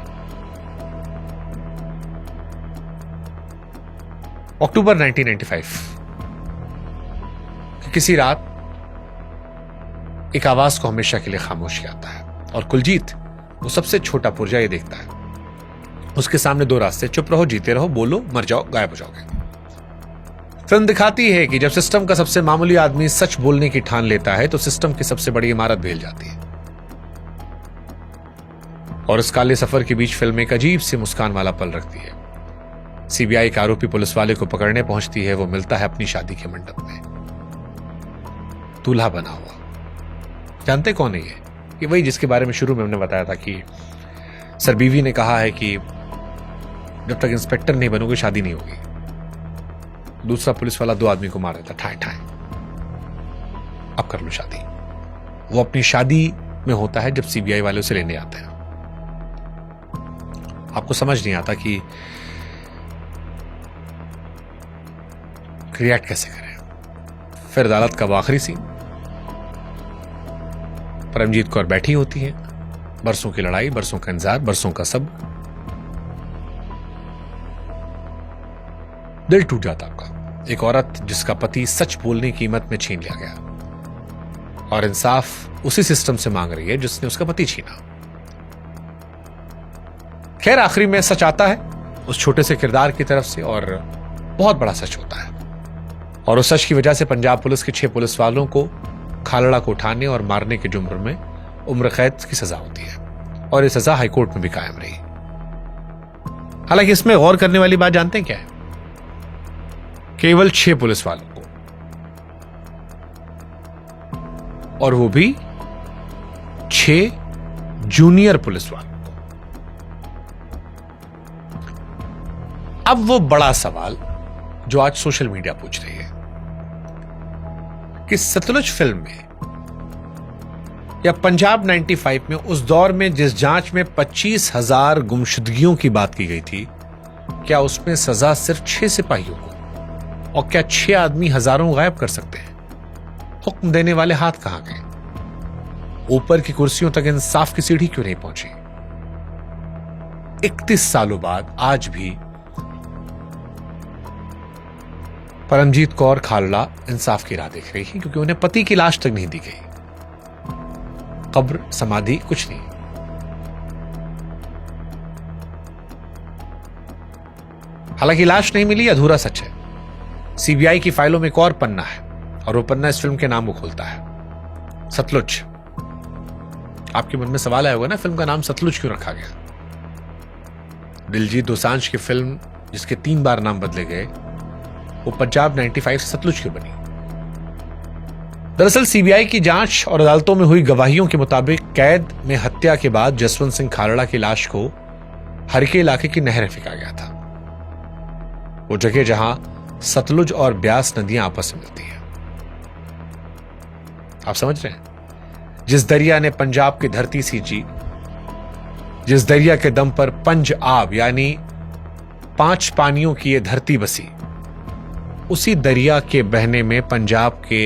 अक्टूबर 1995 की किसी रात एक आवाज को हमेशा के लिए खामोश आता है, और कुलजीत वो सबसे छोटा पुर्जा ये देखता है। उसके सामने दो रास्ते, चुप रहो, जीते रहो, बोलो, मर जाओ, गायब हो जाओगे। फिल्म दिखाती है कि जब सिस्टम का सबसे मामूली आदमी सच बोलने की ठान लेता है तो सिस्टम की सबसे बड़ी इमारत भेल जाती है। और इस काले सफर के बीच फिल्म एक अजीब सी मुस्कान वाला पल रखती है। सीबीआई का आरोपी पुलिस वाले को पकड़ने पहुंचती है। वो मिलता है अपनी शादी के मंडप में, दूल्हा बना हुआ। जानते कौन है ये वही जिसके बारे में शुरू में हमने बताया था कि सर बीवी ने कहा है कि जब तक इंस्पेक्टर नहीं बनोगे शादी नहीं होगी। दूसरा पुलिस वाला दो आदमी को मार देता, ठाए ठाए, अब कर लो शादी। वो अपनी शादी में होता है जब सीबीआई वाले उसे लेने आते हैं। आपको समझ नहीं आता कि रिएक्ट कैसे करें। फिर अदालत का वो आखिरी सीन, परमजीत कौर बैठी होती है, बरसों की लड़ाई, बरसों का इंतजार, बरसों का सब, दिल टूट जाता आपका। एक औरत जिसका पति सच बोलने की कीमत में छीन लिया गया, और इंसाफ उसी सिस्टम से मांग रही है जिसने उसका पति छीना। खैर आखिरी में सच आता है उस छोटे से किरदार की तरफ से, और बहुत बड़ा सच होता है। और उस सच की वजह से पंजाब पुलिस के 6 पुलिस वालों को खालड़ा को उठाने और मारने के जुर्म में उम्र कैद की सजा होती है, और ये सजा हाईकोर्ट में भी कायम रही। हालांकि इसमें गौर करने वाली बात जानते हैं क्या है? केवल 6 पुलिस वालों को, और वो भी 6 जूनियर पुलिस वालों को। अब वो बड़ा सवाल जो आज सोशल मीडिया पूछ रही है कि सतलुज फिल्म में या पंजाब 95 में, उस दौर में जिस जांच में 25,000 गुमशुदगियों की बात की गई थी, क्या उसमें सजा सिर्फ 6 सिपाहियों को? और क्या 6 आदमी हजारों गायब कर सकते हैं? हुक्म देने वाले हाथ कहां गए? ऊपर की कुर्सियों तक इंसाफ की सीढ़ी क्यों नहीं पहुंची? 31 सालों बाद आज भी परमजीत कौर खालड़ा इंसाफ की राह देख रही है क्योंकि उन्हें पति की लाश तक नहीं दी गई। कब्र, समाधि कुछ नहीं। हालांकि लाश नहीं मिली अधूरा सच है। सीबीआई की फाइलों में एक और पन्ना है और वो पन्ना इस फिल्म के नाम को खोलता है, सतलुज। आपके मन में सवाल आया होगा ना, फिल्म का नाम सतलुज क्यों रखा गया? दिलजीत दोसांझ की फिल्म जिसके 3 बार नाम बदले गए, वो पंजाब 95 से सतलुज क्यों बनी? दरअसल सीबीआई की जांच और अदालतों में हुई गवाहियों के मुताबिक कैद में हत्या के बाद जसवंत सिंह खालड़ा की लाश को हरके इलाके की नहर में फेंका गया था, वो जगह जहां सतलुज और ब्यास नदियां आपस में मिलती हैं। आप समझ रहे हैं? जिस दरिया ने पंजाब की धरती सींची, जिस दरिया के दम पर पंज आब यानी 5 पानियों की यह धरती बसी, उसी दरिया के बहने में पंजाब के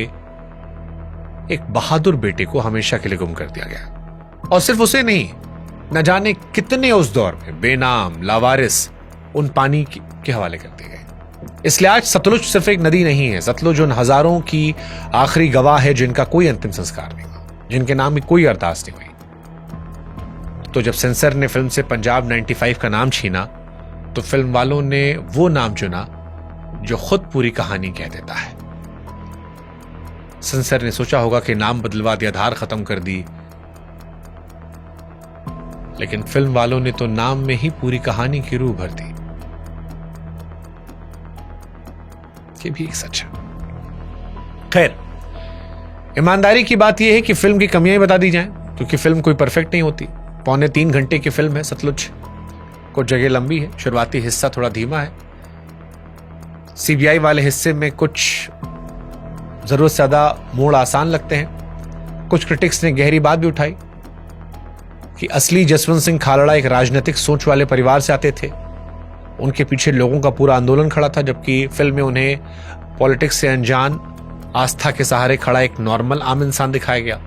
एक बहादुर बेटे को हमेशा के लिए गुम कर दिया गया। और सिर्फ उसे नहीं, न जाने कितने उस दौर में बेनाम लावारिस उन पानी के हवाले कर दिए गए। इसलिए आज सतलुज सिर्फ एक नदी नहीं है, सतलुज उन हजारों की आखिरी गवाह है जिनका कोई अंतिम संस्कार नहीं हुआ, जिनके नाम में कोई अरदास नहीं हुई। तो जब सेंसर ने फिल्म से पंजाब 95 का नाम छीना तो फिल्म वालों ने वो नाम चुना जो खुद पूरी कहानी कह देता है। सेंसर ने सोचा होगा कि नाम बदलवा दिया, धार खत्म कर दी, लेकिन फिल्म वालों ने तो नाम में ही पूरी कहानी की रूह भर दी। ये भी एक सच है। खैर, ईमानदारी की बात यह है कि फिल्म की कमियां बता दी जाएं, क्योंकि फिल्म कोई परफेक्ट नहीं होती। 3.25 घंटे की फिल्म है सतलुज, कुछ जगह लंबी है, शुरुआती हिस्सा थोड़ा धीमा है। सीबीआई वाले हिस्से में कुछ जरूरत से ज्यादा मोड़ आसान लगते हैं। कुछ क्रिटिक्स ने गहरी बात भी उठाई कि असली जसवंत सिंह खालड़ा एक राजनीतिक सोच वाले परिवार से आते थे, उनके पीछे लोगों का पूरा आंदोलन खड़ा था, जबकि फिल्म में उन्हें पॉलिटिक्स से अनजान, आस्था के सहारे खड़ा एक नॉर्मल आम इंसान दिखाया गया।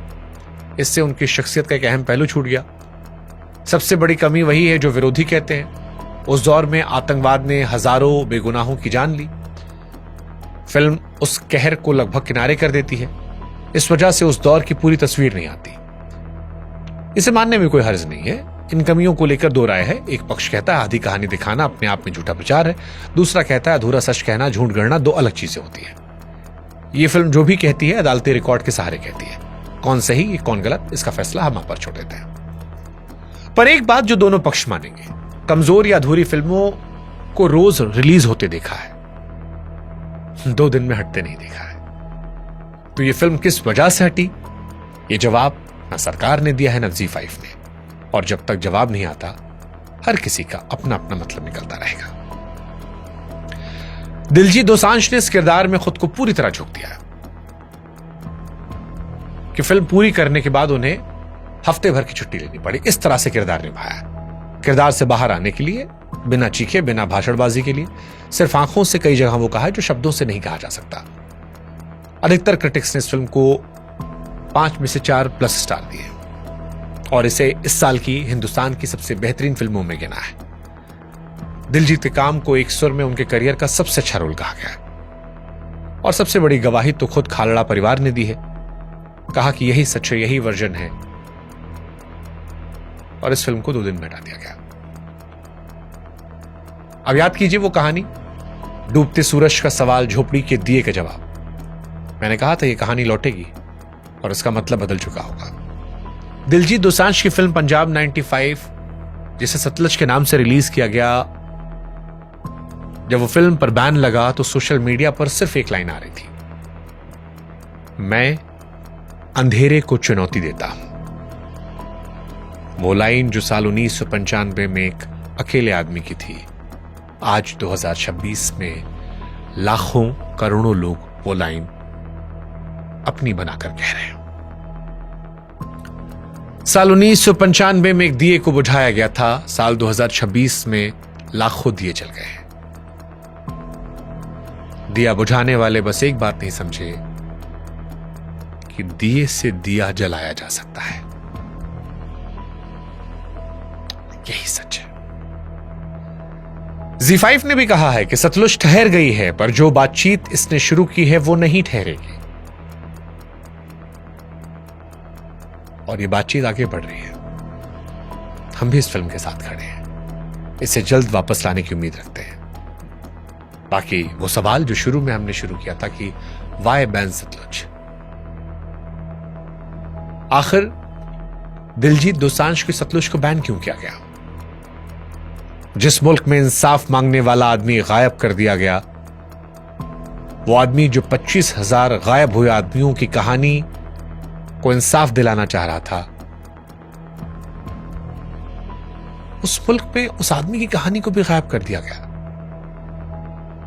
इससे उनकी शख्सियत का एक अहम पहलू छूट गया। सबसे बड़ी कमी वही है जो विरोधी कहते हैं। उस दौर में आतंकवाद ने हजारों बेगुनाहों की जान ली। फिल्म उस कहर को लगभग किनारे कर देती है। इस वजह से उस दौर की पूरी तस्वीर नहीं आती। इसे मानने में कोई हर्ज नहीं है। इन कमियों को लेकर 2 राय है। एक पक्ष कहता है आधी कहानी दिखाना अपने आप में झूठा प्रचार है, दूसरा कहता है अधूरा सच कहना, झूठ गढ़ना 2 अलग चीजें होती है। ये फिल्म जो भी कहती है अदालती रिकॉर्ड के सहारे कहती है। कौन सही कौन गलत, इसका फैसला हम आप पर छोड़ देते हैं। पर एक बात जो दोनों पक्ष मानेंगे, कमजोर या अधूरी फिल्मों को रोज रिलीज होते देखा है, 2 दिन में हटते नहीं देखा है। तो ये फिल्म किस वजह से हटी, ये जवाब न सरकार ने दिया है न ZEE5 ने। और जब तक जवाब नहीं आता, हर किसी का अपना अपना मतलब निकलता रहेगा। दिलजीत दोसांझ ने इस किरदार में खुद को पूरी तरह झोंक दिया कि फिल्म पूरी करने के बाद उन्हें हफ्ते भर की छुट्टी लेनी पड़ी। इस तरह से किरदार निभाया। किरदार से बाहर आने के लिए, बिना चीखे, बिना भाषणबाजी के लिए, सिर्फ आंखों से कई जगह वो कहा है जो शब्दों से नहीं कहा जा सकता। अधिकतर क्रिटिक्स ने इस फिल्म को 5 में से 4+ स्टार दिए और इसे इस साल की हिंदुस्तान की सबसे बेहतरीन फिल्मों में गिना है। दिलजीत के काम को एक सुर में उनके करियर का सबसे अच्छा रोल कहा गया और सबसे बड़ी गवाही तो खुद खालड़ा परिवार ने दी है। कहा कि यही सच है, यही वर्जन है, और इस फिल्म को 2 दिन में हटा दिया गया। अब याद कीजिए वो कहानी, डूबते सूरज का सवाल, झोपड़ी के दिए का जवाब। मैंने कहा था ये कहानी लौटेगी और इसका मतलब बदल चुका होगा। दिलजीत दोसांझ की फिल्म पंजाब 95, जिसे सतलुज के नाम से रिलीज किया गया, जब वो फिल्म पर बैन लगा तो सोशल मीडिया पर सिर्फ एक लाइन आ रही थी, मैं अंधेरे को चुनौती देता हूं। वो लाइन जो साल 1995 में एक अकेले आदमी की थी, आज 2026 में लाखों करोड़ों लोग वो लाइन अपनी बनाकर कह रहे हैं। साल 1995 में एक दिए को बुझाया गया था, साल 2026 में लाखों दिए जल गए हैं। दिया बुझाने वाले बस एक बात नहीं समझे कि दिए से दिया जलाया जा सकता है। यही सच है। Z5 ने भी कहा है कि सतलुज ठहर गई है, पर जो बातचीत इसने शुरू की है वो नहीं ठहरेगी और ये बातचीत आगे बढ़ रही है। हम भी इस फिल्म के साथ खड़े हैं, इसे जल्द वापस लाने की उम्मीद रखते हैं। बाकी वो सवाल जो शुरू में हमने शुरू किया था कि वाई बैन सतलुज, आखिर दिलजीत दोसांझ की सतलुज को बैन क्यों किया गया? जिस मुल्क में इंसाफ मांगने वाला आदमी गायब कर दिया गया, वो आदमी जो 25,000 गायब हुए आदमियों की कहानी को इंसाफ दिलाना चाह रहा था, उस मुल्क में उस आदमी की कहानी को भी गायब कर दिया गया।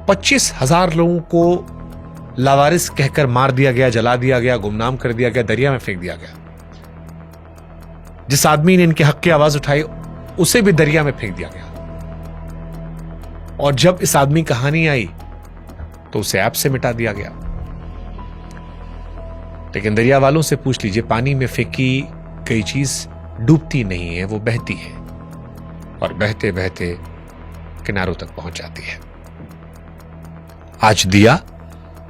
25,000 लोगों को लावारिस कहकर मार दिया गया, जला दिया गया, गुमनाम कर दिया गया, दरिया में फेंक दिया गया। जिस आदमी ने इनके हक की आवाज उठाई उसे भी दरिया में फेंक दिया गया। और जब इस आदमी की कहानी आई तो उसे ऐप से मिटा दिया गया। लेकिन दरिया वालों से पूछ लीजिए, पानी में फेंकी कई चीज डूबती नहीं है, वो बहती है और बहते बहते किनारों तक पहुंच जाती है। आज दिया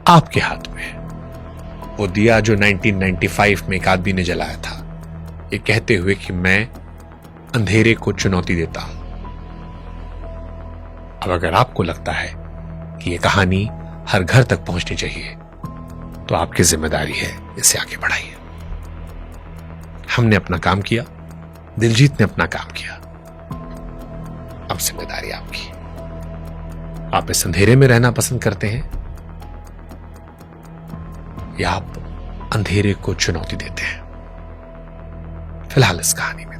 आपके हाथ में है, वो दिया जो 1995 में एक आदमी ने जलाया था, ये कहते हुए कि मैं अंधेरे को चुनौती देता हूं। अब अगर आपको लगता है कि यह कहानी हर घर तक पहुंचनी चाहिए तो आपकी जिम्मेदारी है इसे आगे बढ़ाइए। हमने अपना काम किया, दिलजीत ने अपना काम किया, अब जिम्मेदारी आपकी। आप इस अंधेरे में रहना पसंद करते हैं या आप अंधेरे को चुनौती देते हैं? फिलहाल इस कहानी में